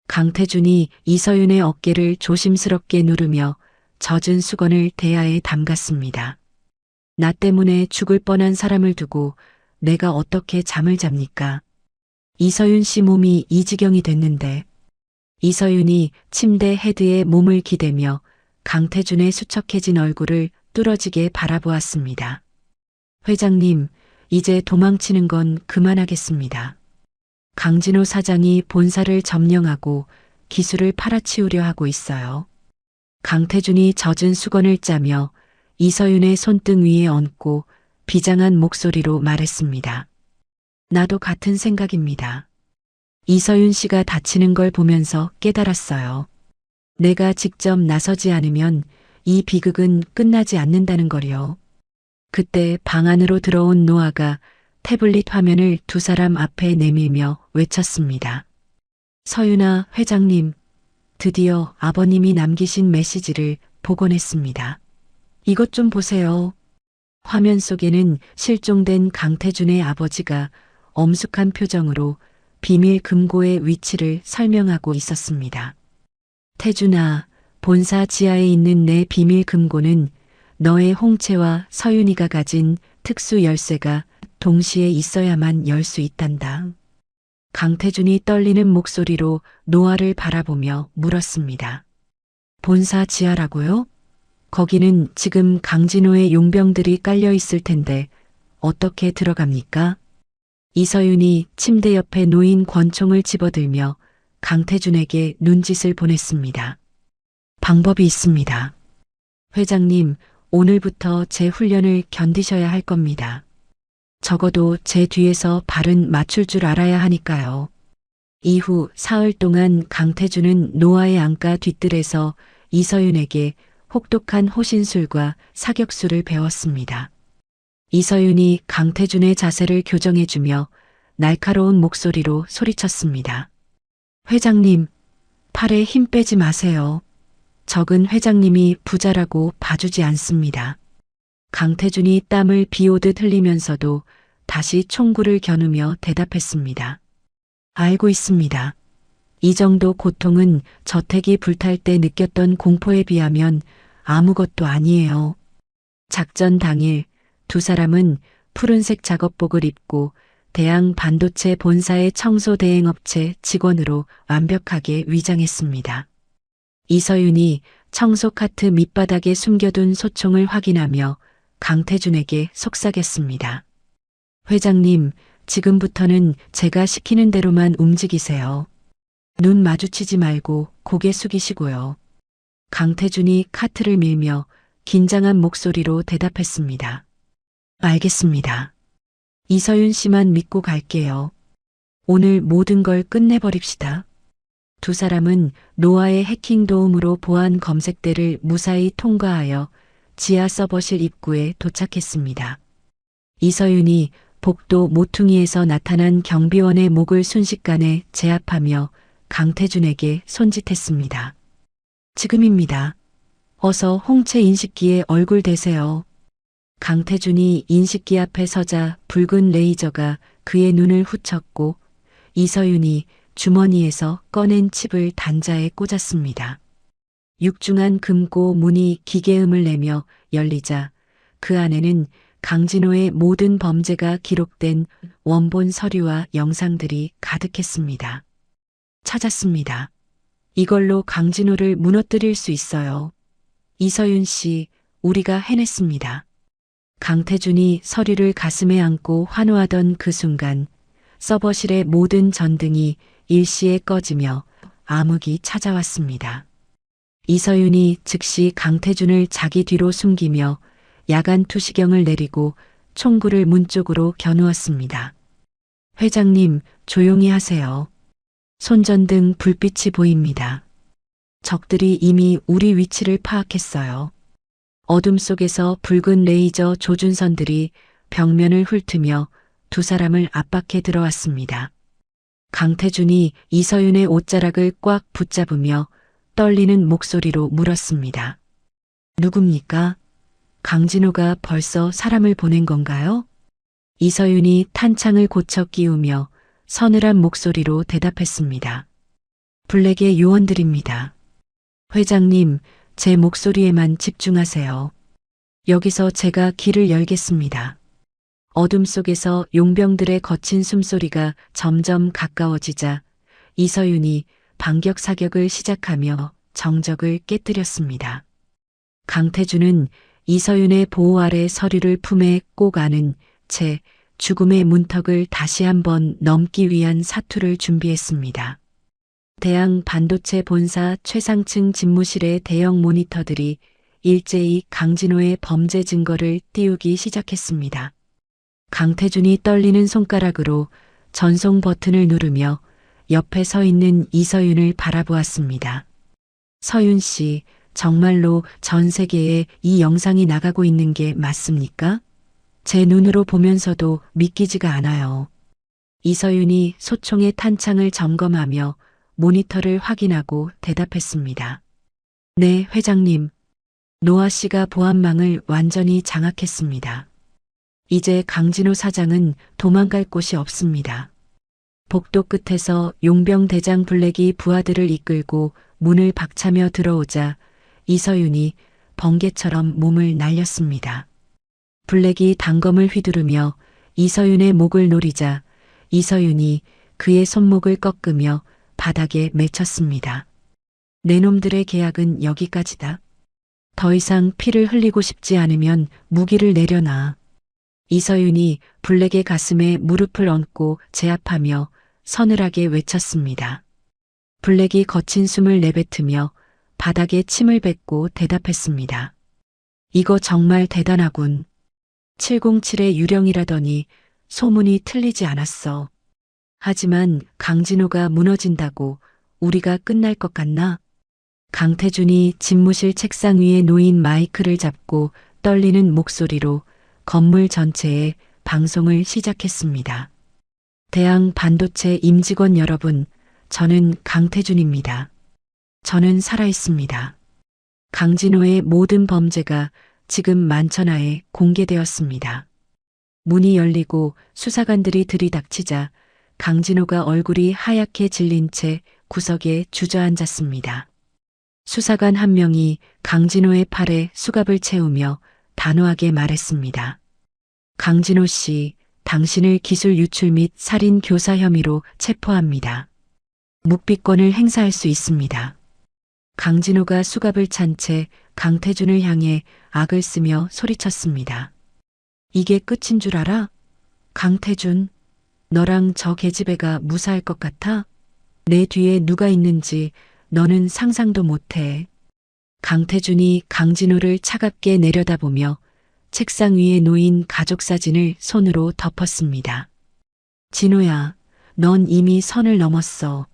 강태준이 이서윤의 어깨를 조심스럽게 누르며 젖은 수건을 대야에 담갔습니다. 나 때문에 죽을 뻔한 사람을 두고 내가 어떻게 잠을 잡니까? 이서윤 씨 몸이 이 지경이 됐는데. 이서윤이 침대 헤드에 몸을 기대며 강태준의 수척해진 얼굴을 뚫어지게 바라보았습니다. 회장님, 이제 도망치는 건 그만하겠습니다. 강진호 사장이 본사를 점령하고 기술을 팔아치우려 하고 있어요. 강태준이 젖은 수건을 짜며 이서윤의 손등 위에 얹고 비장한 목소리로 말했습니다. 나도 같은 생각입니다. 이서윤 씨가 다치는 걸 보면서 깨달았어요. 내가 직접 나서지 않으면 이 비극은 끝나지 않는다는 거요. 그때 방 안으로 들어온 노아가 태블릿 화면을 두 사람 앞에 내밀며 외쳤습니다. 서윤아 회장님, 드디어 아버님이 남기신 메시지를 복원했습니다. 이것 좀 보세요. 화면 속에는 실종된 강태준의 아버지가 엄숙한 표정으로 비밀 금고의 위치를 설명하고 있었습니다. 태준아, 본사 지하에 있는 내 비밀 금고는 너의 홍채와 서윤이가 가진 특수 열쇠가 동시에 있어야만 열 수 있단다. 강태준이 떨리는 목소리로 노아를 바라보며 물었습니다. 본사 지하라고요? 거기는 지금 강진호의 용병들이 깔려 있을 텐데 어떻게 들어갑니까? 이서윤이 침대 옆에 놓인 권총을 집어들며 강태준에게 눈짓을 보냈습니다. 방법이 있습니다. 회장님, 오늘부터 제 훈련을 견디셔야 할 겁니다. 적어도 제 뒤에서 발은 맞출 줄 알아야 하니까요. 이후 사흘 동안 강태준은 노아의 안가 뒷뜰에서 이서윤에게 혹독한 호신술과 사격술을 배웠습니다. 이서윤이 강태준의 자세를 교정해주며 날카로운 목소리로 소리쳤습니다. 회장님, 팔에 힘 빼지 마세요. 적은 회장님이 부자라고 봐주지 않습니다. 강태준이 땀을 비오듯 흘리면서도 다시 총구를 겨누며 대답했습니다. 알고 있습니다. 이 정도 고통은 저택이 불탈 때 느꼈던 공포에 비하면 아무것도 아니에요. 작전 당일 두 사람은 푸른색 작업복을 입고 대양 반도체 본사의 청소 대행업체 직원으로 완벽하게 위장했습니다. 이서윤이 청소 카트 밑바닥에 숨겨둔 소총을 확인하며 강태준에게 속삭였습니다. 회장님, 지금부터는 제가 시키는 대로만 움직이세요. 눈 마주치지 말고 고개 숙이시고요. 강태준이 카트를 밀며 긴장한 목소리로 대답했습니다. 알겠습니다. 이서윤 씨만 믿고 갈게요. 오늘 모든 걸 끝내버립시다. 두 사람은 노아의 해킹 도움으로 보안 검색대를 무사히 통과하여 지하 서버실 입구에 도착했습니다. 이서윤이 복도 모퉁이에서 나타난 경비원의 목을 순식간에 제압하며 강태준에게 손짓했습니다. 지금입니다. 어서 홍채 인식기에 얼굴 대세요. 강태준이 인식기 앞에 서자 붉은 레이저가 그의 눈을 후쳤고 이서윤이 주머니에서 꺼낸 칩을 단자에 꽂았습니다. 육중한 금고 문이 기계음을 내며 열리자 그 안에는 강진호의 모든 범죄가 기록된 원본 서류와 영상들이 가득했습니다. 찾았습니다. 이걸로 강진호를 무너뜨릴 수 있어요. 이서윤 씨, 우리가 해냈습니다. 강태준이 서류를 가슴에 안고 환호하던 그 순간 서버실의 모든 전등이 일시에 꺼지며 암흑이 찾아왔습니다. 이서윤이 즉시 강태준을 자기 뒤로 숨기며 야간 투시경을 내리고 총구를 문 쪽으로 겨누었습니다. 회장님, 조용히 하세요. 손전등 불빛이 보입니다. 적들이 이미 우리 위치를 파악했어요. 어둠 속에서 붉은 레이저 조준선들이 벽면을 훑으며 두 사람을 압박해 들어왔습니다. 강태준이 이서윤의 옷자락을 꽉 붙잡으며 떨리는 목소리로 물었습니다. 누굽니까? 강진호가 벌써 사람을 보낸 건가요? 이서윤이 탄창을 고쳐 끼우며 서늘한 목소리로 대답했습니다. 블랙의 요원들입니다. 회장님, 제 목소리에만 집중하세요. 여기서 제가 길을 열겠습니다. 어둠 속에서 용병들의 거친 숨소리가 점점 가까워지자 이서윤이 반격 사격을 시작하며 정적을 깨뜨렸습니다. 강태준은 이서윤의 보호 아래 서류를 품에 꼭 안은 채 죽음의 문턱을 다시 한번 넘기 위한 사투를 준비했습니다. 대양 반도체 본사 최상층 집무실의 대형 모니터들이 일제히 강진호의 범죄 증거를 띄우기 시작했습니다. 강태준이 떨리는 손가락으로 전송 버튼을 누르며 옆에 서 있는 이서윤을 바라보았습니다. 서윤 씨, 정말로 전 세계에 이 영상이 나가고 있는 게 맞습니까? 제 눈으로 보면서도 믿기지가 않아요. 이서윤이 소총의 탄창을 점검하며 모니터를 확인하고 대답했습니다. 네, 회장님. 노아 씨가 보안망을 완전히 장악했습니다. 이제 강진호 사장은 도망갈 곳이 없습니다. 복도 끝에서 용병 대장 블랙이 부하들을 이끌고 문을 박차며 들어오자 이서윤이 번개처럼 몸을 날렸습니다. 블랙이 단검을 휘두르며 이서윤의 목을 노리자 이서윤이 그의 손목을 꺾으며 바닥에 맺혔습니다. 내 놈들의 계약은 여기까지다. 더 이상 피를 흘리고 싶지 않으면 무기를 내려놔. 이서윤이 블랙의 가슴에 무릎을 얹고 제압하며 서늘하게 외쳤습니다. 블랙이 거친 숨을 내뱉으며 바닥에 침을 뱉고 대답했습니다. 이거 정말 대단하군. 707의 유령이라더니 소문이 틀리지 않았어. 하지만 강진호가 무너진다고 우리가 끝날 것 같나? 강태준이 집무실 책상 위에 놓인 마이크를 잡고 떨리는 목소리로 건물 전체에 방송을 시작했습니다. 대양 반도체 임직원 여러분, 저는 강태준입니다. 저는 살아있습니다. 강진호의 모든 범죄가 지금 만천하에 공개되었습니다. 문이 열리고 수사관들이 들이닥치자 강진호가 얼굴이 하얗게 질린 채 구석에 주저앉았습니다. 수사관 한 명이 강진호의 팔에 수갑을 채우며 단호하게 말했습니다. 강진호 씨, 당신을 기술 유출 및 살인 교사 혐의로 체포합니다. 묵비권을 행사할 수 있습니다. 강진호가 수갑을 찬 채 강태준을 향해 악을 쓰며 소리쳤습니다. 이게 끝인 줄 알아? 강태준, 너랑 저 계집애가 무사할 것 같아? 내 뒤에 누가 있는지 너는 상상도 못해. 강태준이 강진호를 차갑게 내려다보며 책상 위에 놓인 가족 사진을 손으로 덮었습니다. 진호야, 넌 이미 선을 넘었어.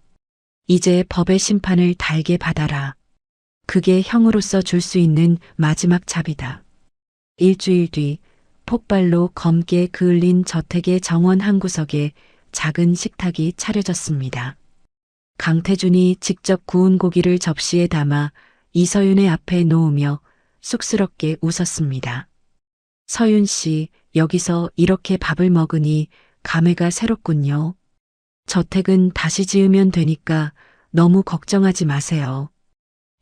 이제 법의 심판을 달게 받아라. 그게 형으로서 줄 수 있는 마지막 잡이다. 일주일 뒤 폭발로 검게 그을린 저택의 정원 한 구석에 작은 식탁이 차려졌습니다. 강태준이 직접 구운 고기를 접시에 담아 이서윤의 앞에 놓으며 쑥스럽게 웃었습니다. 서윤 씨, 여기서 이렇게 밥을 먹으니 감회가 새롭군요. 저택은 다시 지으면 되니까 너무 걱정하지 마세요.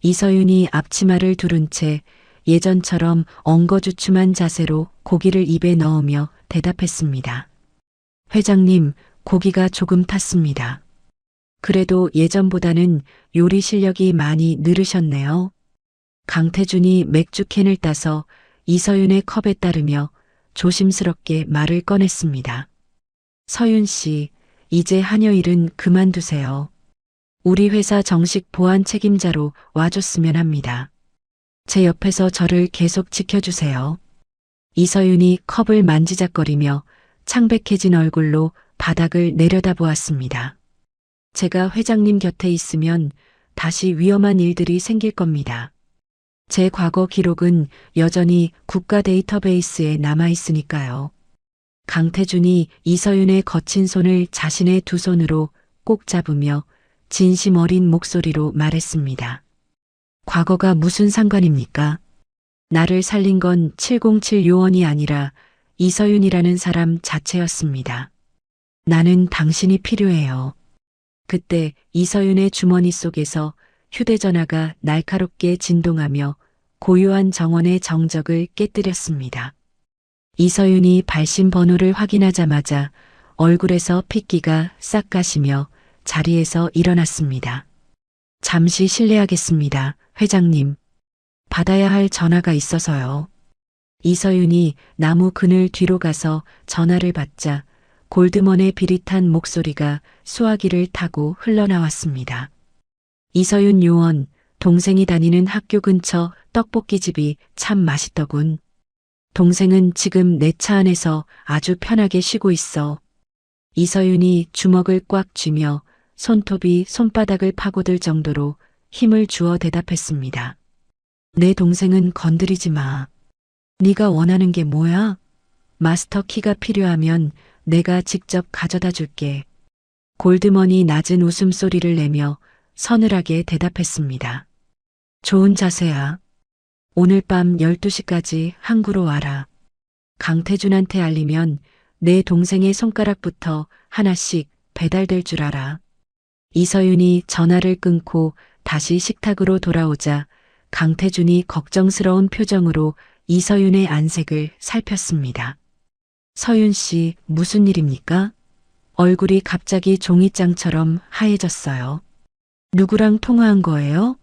이서윤이 앞치마를 두른 채 예전처럼 엉거주춤한 자세로 고기를 입에 넣으며 대답했습니다. 회장님, 고기가 조금 탔습니다. 그래도 예전보다는 요리 실력이 많이 늘으셨네요. 강태준이 맥주캔을 따서 이서윤의 컵에 따르며 조심스럽게 말을 꺼냈습니다. 서윤 씨, 이제 하녀 일은 그만두세요. 우리 회사 정식 보안 책임자로 와줬으면 합니다. 제 옆에서 저를 계속 지켜주세요. 이서윤이 컵을 만지작거리며 창백해진 얼굴로 바닥을 내려다보았습니다. 제가 회장님 곁에 있으면 다시 위험한 일들이 생길 겁니다. 제 과거 기록은 여전히 국가 데이터베이스에 남아 있으니까요. 강태준이 이서윤의 거친 손을 자신의 두 손으로 꼭 잡으며 진심 어린 목소리로 말했습니다. 과거가 무슨 상관입니까? 나를 살린 건 707 요원이 아니라 이서윤이라는 사람 자체였습니다. 나는 당신이 필요해요. 그때 이서윤의 주머니 속에서 휴대전화가 날카롭게 진동하며 고요한 정원의 정적을 깨뜨렸습니다. 이서윤이 발신 번호를 확인하자마자 얼굴에서 핏기가 싹 가시며 자리에서 일어났습니다. 잠시 실례하겠습니다, 회장님. 받아야 할 전화가 있어서요. 이서윤이 나무 그늘 뒤로 가서 전화를 받자 골드먼의 비릿한 목소리가 수화기를 타고 흘러나왔습니다. 이서윤 요원, 동생이 다니는 학교 근처 떡볶이집이 참 맛있더군. 동생은 지금 내 차 안에서 아주 편하게 쉬고 있어. 이서윤이 주먹을 꽉 쥐며 손톱이 손바닥을 파고들 정도로 힘을 주어 대답했습니다. 내 동생은 건드리지 마. 네가 원하는 게 뭐야? 마스터 키가 필요하면 내가 직접 가져다 줄게. 골드먼이 낮은 웃음소리를 내며 서늘하게 대답했습니다. 좋은 자세야. 오늘 밤 12시까지 항구로 와라. 강태준한테 알리면 내 동생의 손가락부터 하나씩 배달될 줄 알아. 이서윤이 전화를 끊고 다시 식탁으로 돌아오자 강태준이 걱정스러운 표정으로 이서윤의 안색을 살폈습니다. 서윤 씨, 무슨 일입니까? 얼굴이 갑자기 종이장처럼 하얘졌어요. 누구랑 통화한 거예요?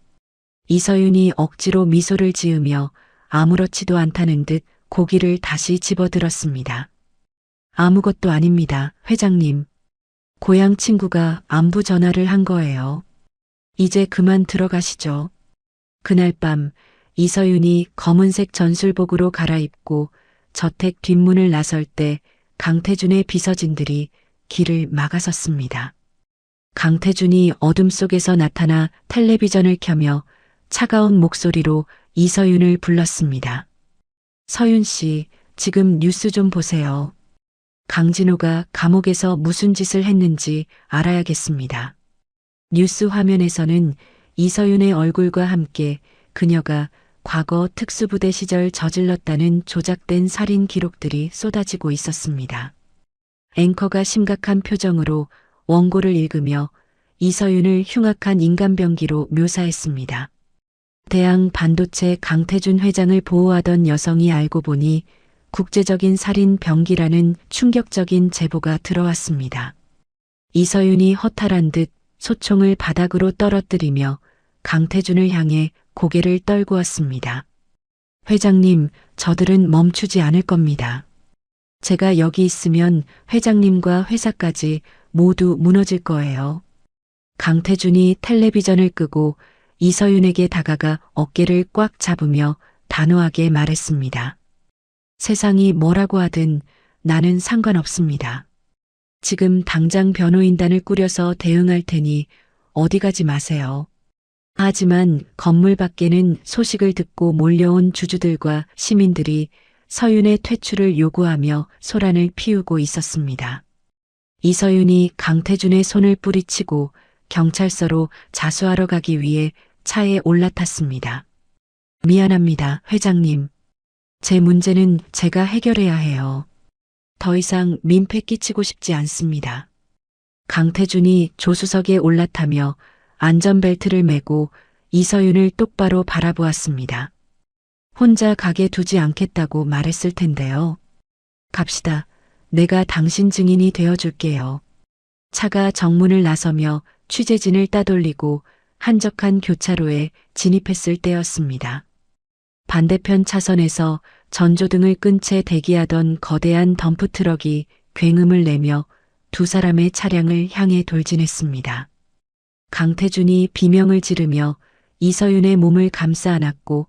이서윤이 억지로 미소를 지으며 아무렇지도 않다는 듯 고기를 다시 집어들었습니다. 아무것도 아닙니다, 회장님. 고향 친구가 안부 전화를 한 거예요. 이제 그만 들어가시죠. 그날 밤 이서윤이 검은색 전술복으로 갈아입고 저택 뒷문을 나설 때 강태준의 비서진들이 길을 막아섰습니다. 강태준이 어둠 속에서 나타나 텔레비전을 켜며 차가운 목소리로 이서윤을 불렀습니다. 서윤 씨, 지금 뉴스 좀 보세요. 강진호가 감옥에서 무슨 짓을 했는지 알아야겠습니다. 뉴스 화면에서는 이서윤의 얼굴과 함께 그녀가 과거 특수부대 시절 저질렀다는 조작된 살인 기록들이 쏟아지고 있었습니다. 앵커가 심각한 표정으로 원고를 읽으며 이서윤을 흉악한 인간병기로 묘사했습니다. 대양 반도체 강태준 회장을 보호하던 여성이 알고 보니 국제적인 살인 병기라는 충격적인 제보가 들어왔습니다. 이서윤이 허탈한 듯 소총을 바닥으로 떨어뜨리며 강태준을 향해 고개를 떨구었습니다. 회장님, 저들은 멈추지 않을 겁니다. 제가 여기 있으면 회장님과 회사까지 모두 무너질 거예요. 강태준이 텔레비전을 끄고 이서윤에게 다가가 어깨를 꽉 잡으며 단호하게 말했습니다. 세상이 뭐라고 하든 나는 상관없습니다. 지금 당장 변호인단을 꾸려서 대응할 테니 어디 가지 마세요. 하지만 건물 밖에는 소식을 듣고 몰려온 주주들과 시민들이 서윤의 퇴출을 요구하며 소란을 피우고 있었습니다. 이서윤이 강태준의 손을 뿌리치고 경찰서로 자수하러 가기 위해 차에 올라탔습니다. 미안합니다, 회장님. 제 문제는 제가 해결해야 해요. 더 이상 민폐 끼치고 싶지 않습니다. 강태준이 조수석에 올라타며 안전벨트를 매고 이서윤을 똑바로 바라보았습니다. 혼자 가게 두지 않겠다고 말했을 텐데요. 갑시다. 내가 당신 증인이 되어줄게요. 차가 정문을 나서며 취재진을 따돌리고 한적한 교차로에 진입했을 때였습니다. 반대편 차선에서 전조등을 끈 채 대기하던 거대한 덤프트럭이 굉음을 내며 두 사람의 차량을 향해 돌진했습니다. 강태준이 비명을 지르며 이서윤의 몸을 감싸 안았고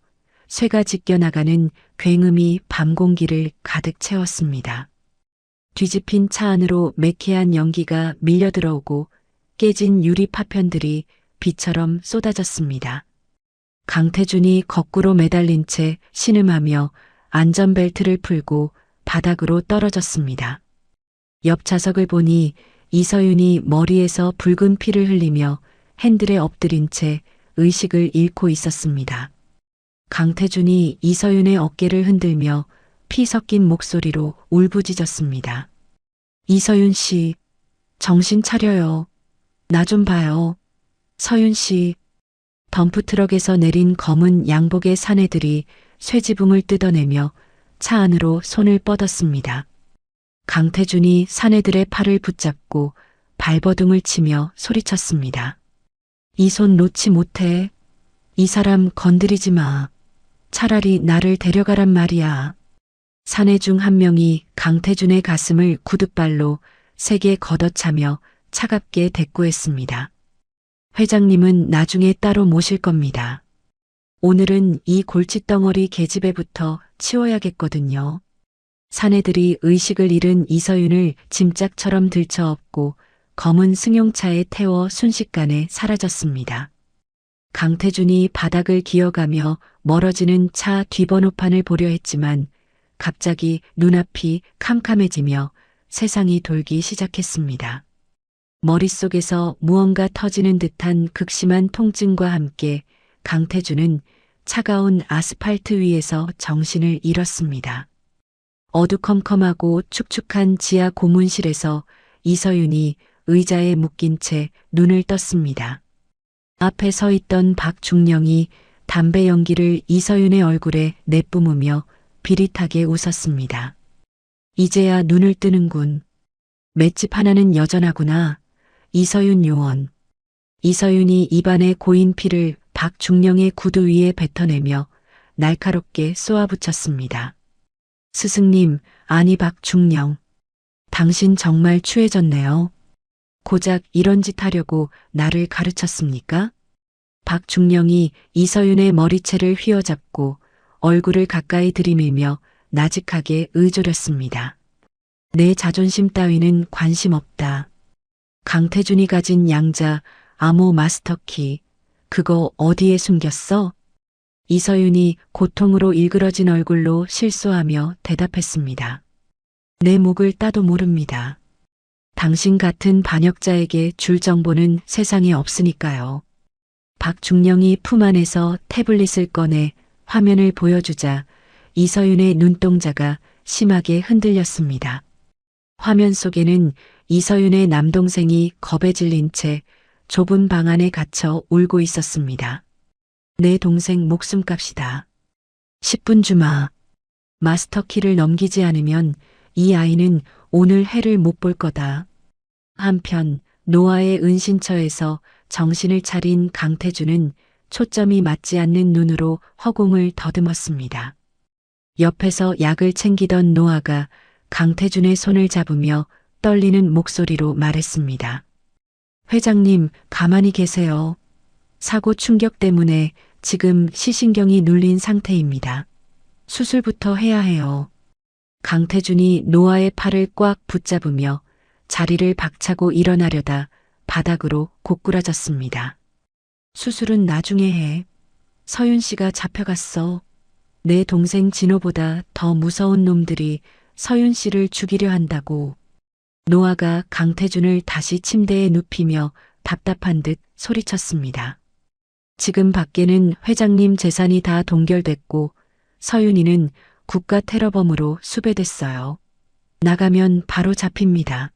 쇠가 찢겨나가는 굉음이 밤 공기를 가득 채웠습니다. 뒤집힌 차 안으로 매캐한 연기가 밀려들어오고 깨진 유리 파편들이 비처럼 쏟아졌습니다. 강태준이 거꾸로 매달린 채 신음하며 안전벨트를 풀고 바닥으로 떨어졌습니다. 옆 좌석을 보니 이서윤이 머리에서 붉은 피를 흘리며 핸들에 엎드린 채 의식을 잃고 있었습니다. 강태준이 이서윤의 어깨를 흔들며 피 섞인 목소리로 울부짖었습니다. 이서윤 씨, 정신 차려요. 나 좀 봐요. 서윤 씨. 덤프트럭에서 내린 검은 양복의 사내들이 쇠지붕을 뜯어내며 차 안으로 손을 뻗었습니다. 강태준이 사내들의 팔을 붙잡고 발버둥을 치며 소리쳤습니다. 이 손 놓지 못해. 이 사람 건드리지 마. 차라리 나를 데려가란 말이야. 사내 중 한 명이 강태준의 가슴을 구둣발로 세게 걷어차며 차갑게 대꾸했습니다. 회장님은 나중에 따로 모실 겁니다. 오늘은 이 골칫덩어리 계집애부터 치워야겠거든요. 사내들이 의식을 잃은 이서윤을 짐짝처럼 들쳐업고 검은 승용차에 태워 순식간에 사라졌습니다. 강태준이 바닥을 기어가며 멀어지는 차 뒷번호판을 보려 했지만 갑자기 눈앞이 캄캄해지며 세상이 돌기 시작했습니다. 머릿속에서 무언가 터지는 듯한 극심한 통증과 함께 강태준은 차가운 아스팔트 위에서 정신을 잃었습니다. 어두컴컴하고 축축한 지하 고문실에서 이서윤이 의자에 묶인 채 눈을 떴습니다. 앞에 서 있던 박중령이 담배 연기를 이서윤의 얼굴에 내뿜으며 비릿하게 웃었습니다. 이제야 눈을 뜨는군. 맷집 하나는 여전하구나. 이서윤 요원. 이서윤이 입안에 고인 피를 박중령의 구두 위에 뱉어내며 날카롭게 쏘아붙였습니다. 스승님, 아니 박중령. 당신 정말 추해졌네요. 고작 이런 짓 하려고 나를 가르쳤습니까? 박중령이 이서윤의 머리채를 휘어잡고 얼굴을 가까이 들이밀며 나직하게 의조렸습니다. 내 자존심 따위는 관심 없다. 강태준이 가진 양자 암호 마스터키, 그거 어디에 숨겼어? 이서윤이 고통으로 일그러진 얼굴로 실소하며 대답했습니다. 내 목을 따도 모릅니다. 당신 같은 반역자에게 줄 정보는 세상에 없으니까요. 박중령이 품 안에서 태블릿을 꺼내 화면을 보여주자 이서윤의 눈동자가 심하게 흔들렸습니다. 화면 속에는 이서윤의 남동생이 겁에 질린 채 좁은 방 안에 갇혀 울고 있었습니다. 내 동생 목숨값이다. 10분 주마. 마스터키를 넘기지 않으면 이 아이는 오늘 해를 못 볼 거다. 한편 노아의 은신처에서 정신을 차린 강태준은 초점이 맞지 않는 눈으로 허공을 더듬었습니다. 옆에서 약을 챙기던 노아가 강태준의 손을 잡으며 떨리는 목소리로 말했습니다. 회장님, 가만히 계세요. 사고 충격 때문에 지금 시신경이 눌린 상태입니다. 수술부터 해야 해요. 강태준이 노아의 팔을 꽉 붙잡으며 자리를 박차고 일어나려다 바닥으로 고꾸라졌습니다. 수술은 나중에 해. 서윤 씨가 잡혀갔어. 내 동생 진호보다 더 무서운 놈들이 서윤 씨를 죽이려 한다고. 노아가 강태준을 다시 침대에 눕히며 답답한 듯 소리쳤습니다. 지금 밖에는 회장님 재산이 다 동결됐고 서윤이는 국가 테러범으로 수배됐어요. 나가면 바로 잡힙니다.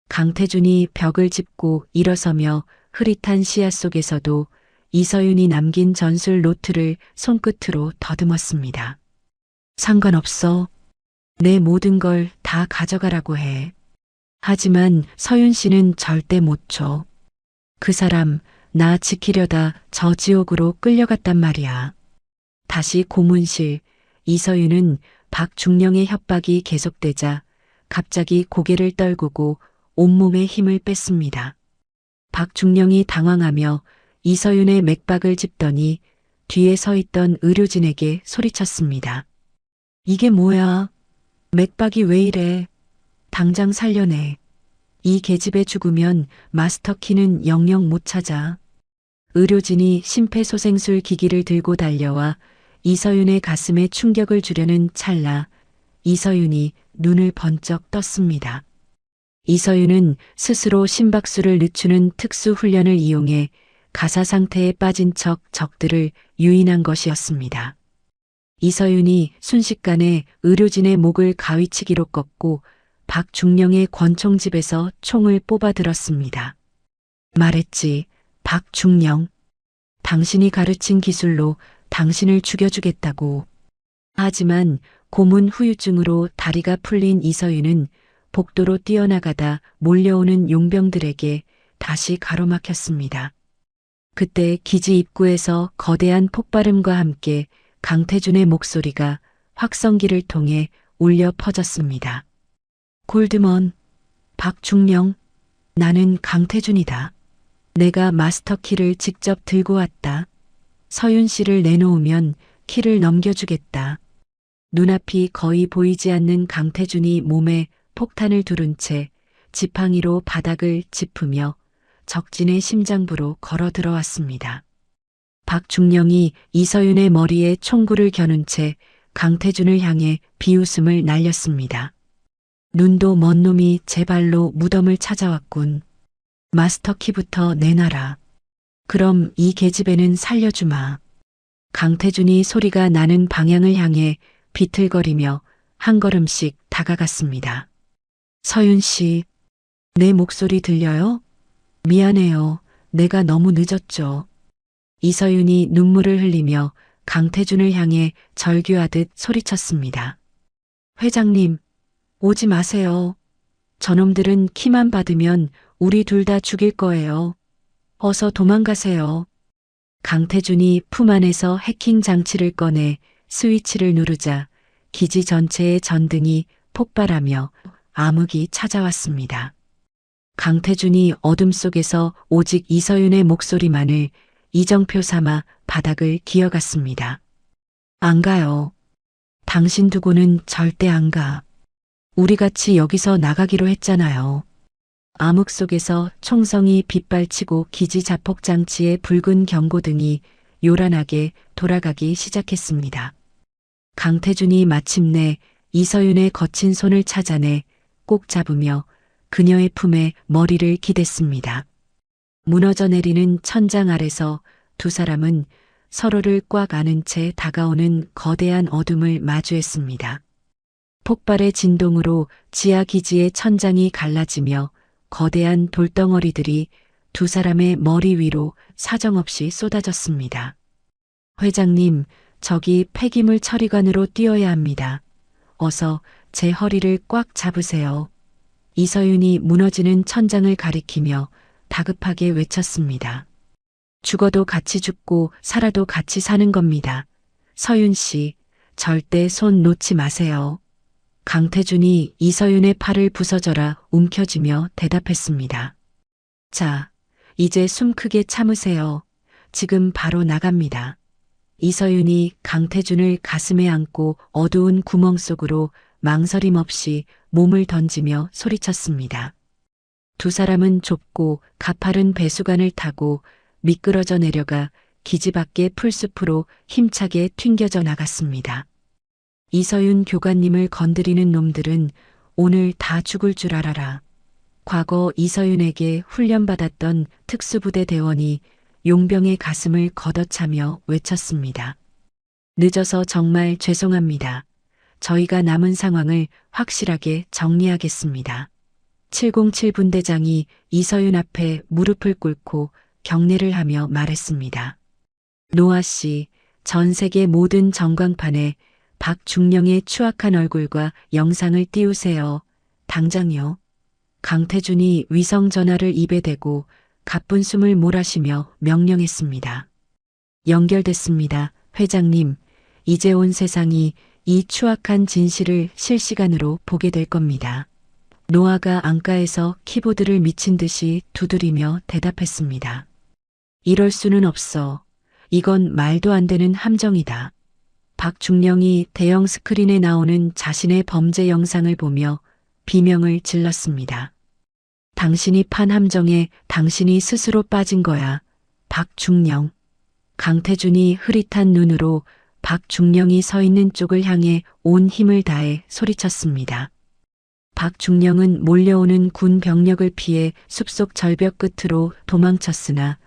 강태준이 벽을 짚고 일어서며 흐릿한 시야 속에서도 이서윤이 남긴 전술 노트를 손끝으로 더듬었습니다. 상관없어. 내 모든 걸 다 가져가라고 해. 하지만 서윤 씨는 절대 못 줘. 그 사람 나 지키려다 저 지옥으로 끌려갔단 말이야. 다시 고문실. 이서윤은 박중령의 협박이 계속되자 갑자기 고개를 떨구고 온몸에 힘을 뺐습니다. 박중령이 당황하며 이서윤의 맥박을 짚더니 뒤에 서 있던 의료진에게 소리쳤습니다. 이게 뭐야? 맥박이 왜 이래? 당장 살려내. 이 계집애 죽으면 마스터키는 영영 못 찾아. 의료진이 심폐소생술 기기를 들고 달려와 이서윤의 가슴에 충격을 주려는 찰나 이서윤이 눈을 번쩍 떴습니다. 이서윤은 스스로 심박수를 늦추는 특수 훈련을 이용해 가사 상태에 빠진 척 적들을 유인한 것이었습니다. 이서윤이 순식간에 의료진의 목을 가위치기로 꺾고 박중령의 권총집에서 총을 뽑아 들었습니다. 말했지, 박중령. 당신이 가르친 기술로 당신을 죽여주겠다고. 하지만 고문 후유증으로 다리가 풀린 이서윤은 복도로 뛰어나가다 몰려오는 용병들에게 다시 가로막혔습니다. 그때 기지 입구에서 거대한 폭발음과 함께 강태준의 목소리가 확성기를 통해 울려 퍼졌습니다. 골드먼, 박중령, 나는 강태준이다. 내가 마스터키를 직접 들고 왔다. 서윤 씨를 내놓으면 키를 넘겨주겠다. 눈앞이 거의 보이지 않는 강태준이 몸에 폭탄을 두른 채 지팡이로 바닥을 짚으며 적진의 심장부로 걸어 들어왔습니다. 박중령이 이서윤의 머리에 총구를 겨눈 채 강태준을 향해 비웃음을 날렸습니다. 눈도 먼 놈이 제 발로 무덤을 찾아왔군. 마스터키부터 내놔라. 그럼 이 계집애는 살려주마. 강태준이 소리가 나는 방향을 향해 비틀거리며 한 걸음씩 다가갔습니다. 서윤 씨, 내 목소리 들려요? 미안해요. 내가 너무 늦었죠. 이서윤이 눈물을 흘리며 강태준을 향해 절규하듯 소리쳤습니다. 회장님, 오지 마세요. 저놈들은 키만 받으면 우리 둘 다 죽일 거예요. 어서 도망가세요. 강태준이 품 안에서 해킹 장치를 꺼내 스위치를 누르자 기지 전체의 전등이 폭발하며 암흑이 찾아왔습니다. 강태준이 어둠 속에서 오직 이서윤의 목소리만을 이정표 삼아 바닥을 기어갔습니다. 안 가요. 당신 두고는 절대 안 가. 우리 같이 여기서 나가기로 했잖아요. 암흑 속에서 총성이 빗발치고 기지 자폭 장치의 붉은 경고등이 요란하게 돌아가기 시작했습니다. 강태준이 마침내 이서윤의 거친 손을 찾아내 꼭 잡으며 그녀의 품에 머리를 기댔습니다. 무너져 내리는 천장 아래서 두 사람은 서로를 꽉 안은 채 다가오는 거대한 어둠을 마주했습니다. 폭발의 진동으로 지하 기지의 천장이 갈라지며 거대한 돌덩어리들이 두 사람의 머리 위로 사정없이 쏟아졌습니다. 회장님, 저기 폐기물 처리관으로 뛰어야 합니다. 어서 제 허리를 꽉 잡으세요. 이서윤이 무너지는 천장을 가리키며 다급하게 외쳤습니다. 죽어도 같이 죽고 살아도 같이 사는 겁니다. 서윤 씨, 절대 손 놓지 마세요. 강태준이 이서윤의 팔을 부서져라 움켜쥐며 대답했습니다. 자, 이제 숨 크게 참으세요. 지금 바로 나갑니다. 이서윤이 강태준을 가슴에 안고 어두운 구멍 속으로 망설임 없이 몸을 던지며 소리쳤습니다. 두 사람은 좁고 가파른 배수관을 타고 미끄러져 내려가 기지 밖의 풀숲으로 힘차게 튕겨져 나갔습니다. 이서윤 교관님을 건드리는 놈들은 오늘 다 죽을 줄 알아라. 과거 이서윤에게 훈련받았던 특수부대 대원이 용병의 가슴을 걷어차며 외쳤습니다. 늦어서 정말 죄송합니다. 저희가 남은 상황을 확실하게 정리하겠습니다. 707분대장이 이서윤 앞에 무릎을 꿇고 경례를 하며 말했습니다. 노아 씨, 전 세계 모든 전광판에 박중령의 추악한 얼굴과 영상을 띄우세요. 당장요. 강태준이 위성 전화를 입에 대고 가쁜 숨을 몰아쉬며 명령했습니다. 연결됐습니다. 회장님, 이제 온 세상이 이 추악한 진실을 실시간으로 보게 될 겁니다. 노아가 안가에서 키보드를 미친 듯이 두드리며 대답했습니다. 이럴 수는 없어. 이건 말도 안 되는 함정이다. 박중령이 대형 스크린에 나오는 자신의 범죄 영상을 보며 비명을 질렀습니다. 당신이 판 함정에 당신이 스스로 빠진 거야. 박중령. 강태준이 흐릿한 눈으로 박중령이 서 있는 쪽을 향해 온 힘을 다해 소리쳤습니다. 박중령은 몰려오는 군 병력을 피해 숲속 절벽 끝으로 도망쳤으나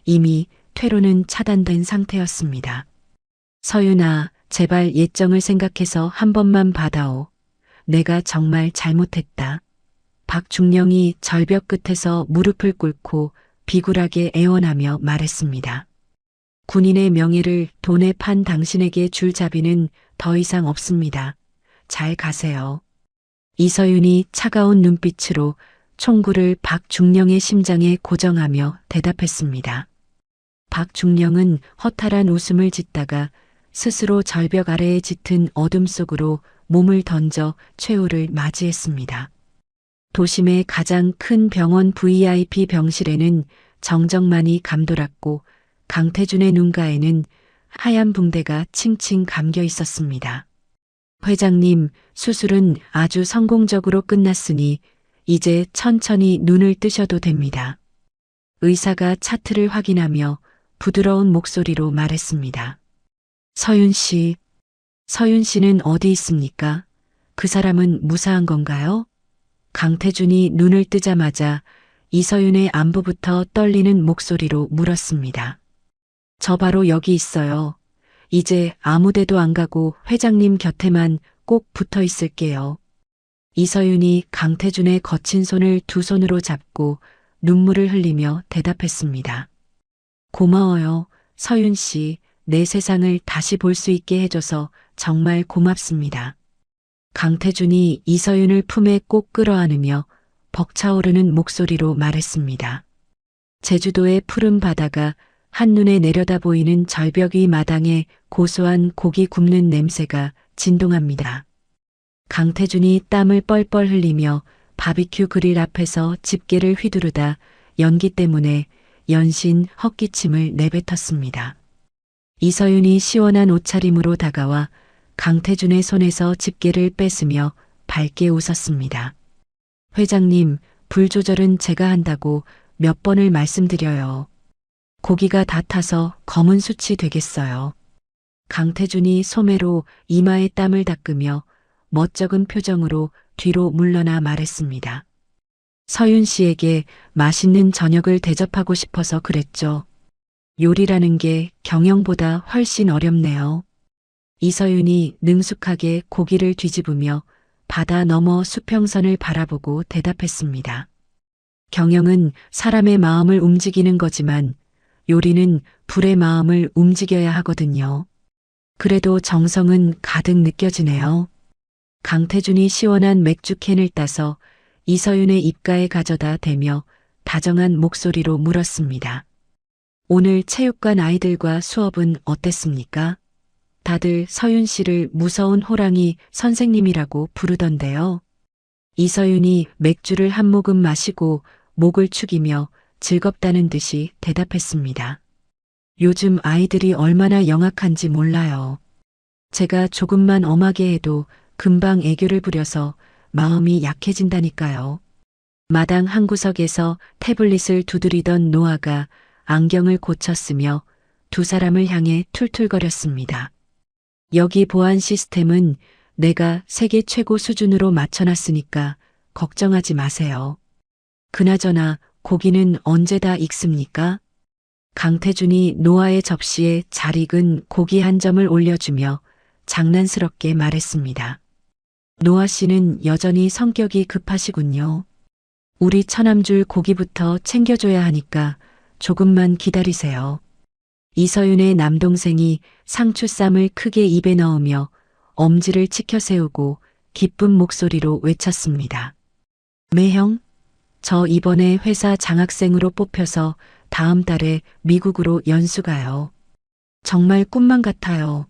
이미 퇴로는 차단된 상태였습니다. 서윤아, 제발 예정을 생각해서 한 번만 받아오. 내가 정말 잘못했다. 박중령이 절벽 끝에서 무릎을 꿇고 비굴하게 애원하며 말했습니다. 군인의 명예를 돈에 판 당신에게 줄 자비는 더 이상 없습니다. 잘 가세요. 이서윤이 차가운 눈빛으로 총구를 박중령의 심장에 고정하며 대답했습니다. 박중령은 허탈한 웃음을 짓다가 스스로 절벽 아래에 짙은 어둠 속으로 몸을 던져 최후를 맞이했습니다. 도심의 가장 큰 병원 VIP 병실에는 정정만이 감돌았고 강태준의 눈가에는 하얀 붕대가 칭칭 감겨 있었습니다. 회장님, 수술은 아주 성공적으로 끝났으니 이제 천천히 눈을 뜨셔도 됩니다. 의사가 차트를 확인하며 부드러운 목소리로 말했습니다. 서윤 씨. 서윤 씨는 어디 있습니까? 그 사람은 무사한 건가요? 강태준이 눈을 뜨자마자 이서윤의 안부부터 떨리는 목소리로 물었습니다. 저 바로 여기 있어요. 이제 아무 데도 안 가고 회장님 곁에만 꼭 붙어 있을게요. 이서윤이 강태준의 거친 손을 두 손으로 잡고 눈물을 흘리며 대답했습니다. 고마워요, 서윤 씨. 내 세상을 다시 볼 수 있게 해줘서 정말 고맙습니다. 강태준이 이서윤을 품에 꼭 끌어안으며 벅차오르는 목소리로 말했습니다. 제주도의 푸른 바다가 한눈에 내려다 보이는 절벽 위 마당에 고소한 고기 굽는 냄새가 진동합니다. 강태준이 땀을 뻘뻘 흘리며 바비큐 그릴 앞에서 집게를 휘두르다 연기 때문에 연신 헛기침을 내뱉었습니다. 이서윤이 시원한 옷차림으로 다가와 강태준의 손에서 집게를 뺏으며 밝게 웃었습니다. 회장님, 불 조절은 제가 한다고 몇 번을 말씀드려요. 고기가 다 타서 검은 숯이 되겠어요. 강태준이 소매로 이마에 땀을 닦으며 멋쩍은 표정으로 뒤로 물러나 말했습니다. 서윤 씨에게 맛있는 저녁을 대접하고 싶어서 그랬죠. 요리라는 게 경영보다 훨씬 어렵네요. 이서윤이 능숙하게 고기를 뒤집으며 바다 너머 수평선을 바라보고 대답했습니다. 경영은 사람의 마음을 움직이는 거지만 요리는 불의 마음을 움직여야 하거든요. 그래도 정성은 가득 느껴지네요. 강태준이 시원한 맥주 캔을 따서 이서윤의 입가에 가져다 대며 다정한 목소리로 물었습니다. 오늘 체육관 아이들과 수업은 어땠습니까? 다들 서윤 씨를 무서운 호랑이 선생님이라고 부르던데요. 이서윤이 맥주를 한 모금 마시고 목을 축이며 즐겁다는 듯이 대답했습니다. 요즘 아이들이 얼마나 영악한지 몰라요. 제가 조금만 엄하게 해도 금방 애교를 부려서 마음이 약해진다니까요. 마당 한 구석에서 태블릿을 두드리던 노아가 안경을 고쳤으며 두 사람을 향해 툴툴거렸습니다. 여기 보안 시스템은 내가 세계 최고 수준으로 맞춰놨으니까 걱정하지 마세요. 그나저나 고기는 언제 다 익습니까? 강태준이 노아의 접시에 잘 익은 고기 한 점을 올려주며 장난스럽게 말했습니다. 노아 씨는 여전히 성격이 급하시군요. 우리 처남줄 고기부터 챙겨줘야 하니까 조금만 기다리세요. 이서윤의 남동생이 상추쌈을 크게 입에 넣으며 엄지를 치켜 세우고 기쁜 목소리로 외쳤습니다. 매형, 저 이번에 회사 장학생으로 뽑혀서 다음 달에 미국으로 연수 가요. 정말 꿈만 같아요.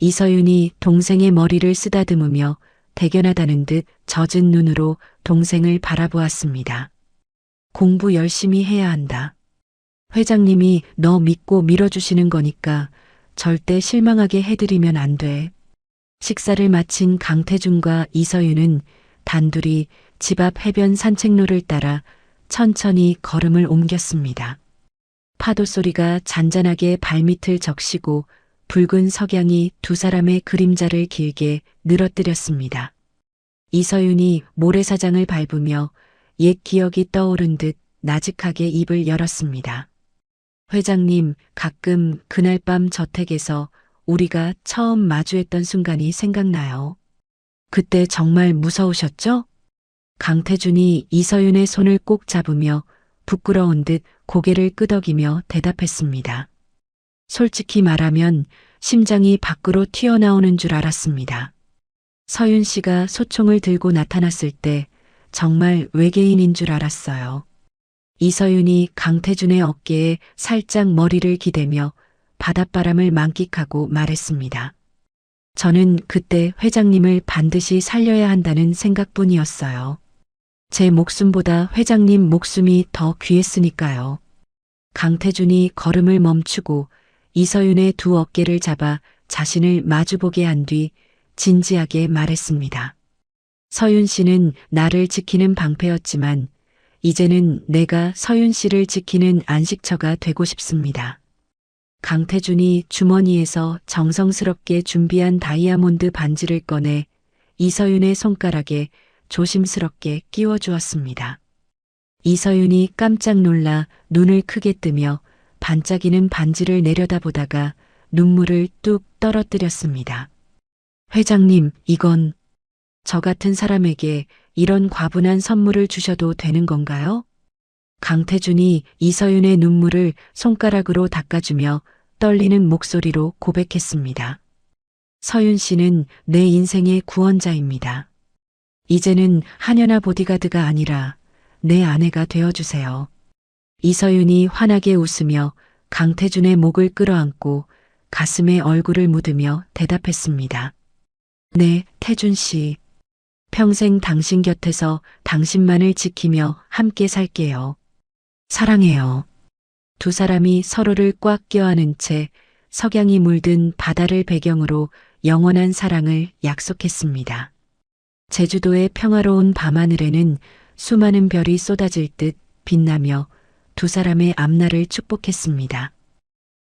이서윤이 동생의 머리를 쓰다듬으며 대견하다는 듯 젖은 눈으로 동생을 바라보았습니다. 공부 열심히 해야 한다. 회장님이 너 믿고 밀어주시는 거니까 절대 실망하게 해드리면 안 돼. 식사를 마친 강태준과 이서윤은 단둘이 집 앞 해변 산책로를 따라 천천히 걸음을 옮겼습니다. 파도 소리가 잔잔하게 발밑을 적시고 붉은 석양이 두 사람의 그림자를 길게 늘어뜨렸습니다. 이서윤이 모래사장을 밟으며 옛 기억이 떠오른 듯 나직하게 입을 열었습니다. 회장님, 가끔 그날 밤 저택에서 우리가 처음 마주했던 순간이 생각나요. 그때 정말 무서우셨죠? 강태준이 이서윤의 손을 꼭 잡으며 부끄러운 듯 고개를 끄덕이며 대답했습니다. 솔직히 말하면 심장이 밖으로 튀어나오는 줄 알았습니다. 서윤 씨가 소총을 들고 나타났을 때 정말 외계인인 줄 알았어요. 이서윤이 강태준의 어깨에 살짝 머리를 기대며 바닷바람을 만끽하고 말했습니다. 저는 그때 회장님을 반드시 살려야 한다는 생각뿐이었어요. 제 목숨보다 회장님 목숨이 더 귀했으니까요. 강태준이 걸음을 멈추고 이서윤의 두 어깨를 잡아 자신을 마주보게 한 뒤 진지하게 말했습니다. 서윤 씨는 나를 지키는 방패였지만 이제는 내가 서윤 씨를 지키는 안식처가 되고 싶습니다. 강태준이 주머니에서 정성스럽게 준비한 다이아몬드 반지를 꺼내 이서윤의 손가락에 조심스럽게 끼워주었습니다. 이서윤이 깜짝 놀라 눈을 크게 뜨며 반짝이는 반지를 내려다보다가 눈물을 뚝 떨어뜨렸습니다. 회장님, 이건 저 같은 사람에게 이런 과분한 선물을 주셔도 되는 건가요? 강태준이 이서윤의 눈물을 손가락으로 닦아주며 떨리는 목소리로 고백했습니다. 서윤 씨는 내 인생의 구원자입니다. 이제는 한여나 보디가드가 아니라 내 아내가 되어주세요. 이서윤이 환하게 웃으며 강태준의 목을 끌어안고 가슴에 얼굴을 묻으며 대답했습니다. 네, 태준 씨. 평생 당신 곁에서 당신만을 지키며 함께 살게요. 사랑해요. 두 사람이 서로를 꽉 껴안은 채 석양이 물든 바다를 배경으로 영원한 사랑을 약속했습니다. 제주도의 평화로운 밤하늘에는 수많은 별이 쏟아질 듯 빛나며 두 사람의 앞날을 축복했습니다.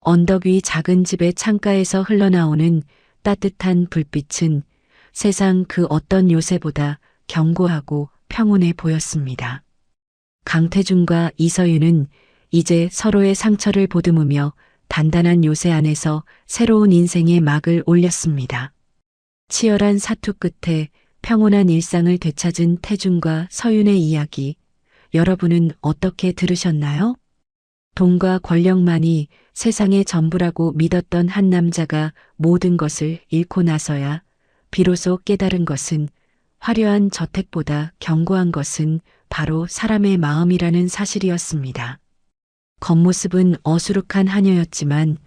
언덕 위 작은 집의 창가에서 흘러나오는 따뜻한 불빛은 세상 그 어떤 요새보다 견고하고 평온해 보였습니다. 강태준과 이서윤은 이제 서로의 상처를 보듬으며 단단한 요새 안에서 새로운 인생의 막을 올렸습니다. 치열한 사투 끝에 평온한 일상을 되찾은 태준과 서윤의 이야기, 여러분은 어떻게 들으셨나요? 돈과 권력만이 세상의 전부라고 믿었던 한 남자가 모든 것을 잃고 나서야 비로소 깨달은 것은 화려한 저택보다 견고한 것은 바로 사람의 마음이라는 사실이었습니다. 겉모습은 어수룩한 하녀였지만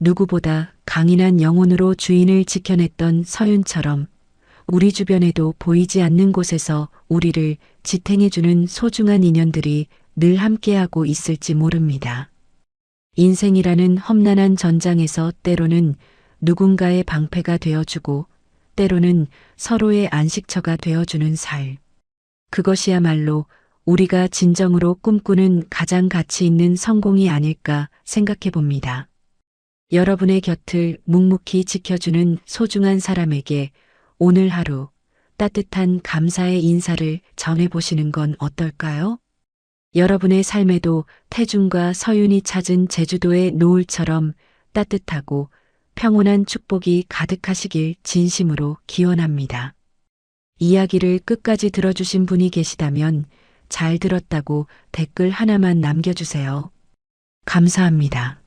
누구보다 강인한 영혼으로 주인을 지켜냈던 서윤처럼 우리 주변에도 보이지 않는 곳에서 우리를 지탱해주는 소중한 인연들이 늘 함께하고 있을지 모릅니다. 인생이라는 험난한 전장에서 때로는 누군가의 방패가 되어주고 때로는 서로의 안식처가 되어주는 삶. 그것이야말로 우리가 진정으로 꿈꾸는 가장 가치 있는 성공이 아닐까 생각해 봅니다. 여러분의 곁을 묵묵히 지켜주는 소중한 사람에게 오늘 하루 따뜻한 감사의 인사를 전해보시는 건 어떨까요? 여러분의 삶에도 태준과 서윤이 찾은 제주도의 노을처럼 따뜻하고 평온한 축복이 가득하시길 진심으로 기원합니다. 이야기를 끝까지 들어주신 분이 계시다면 잘 들었다고 댓글 하나만 남겨주세요. 감사합니다.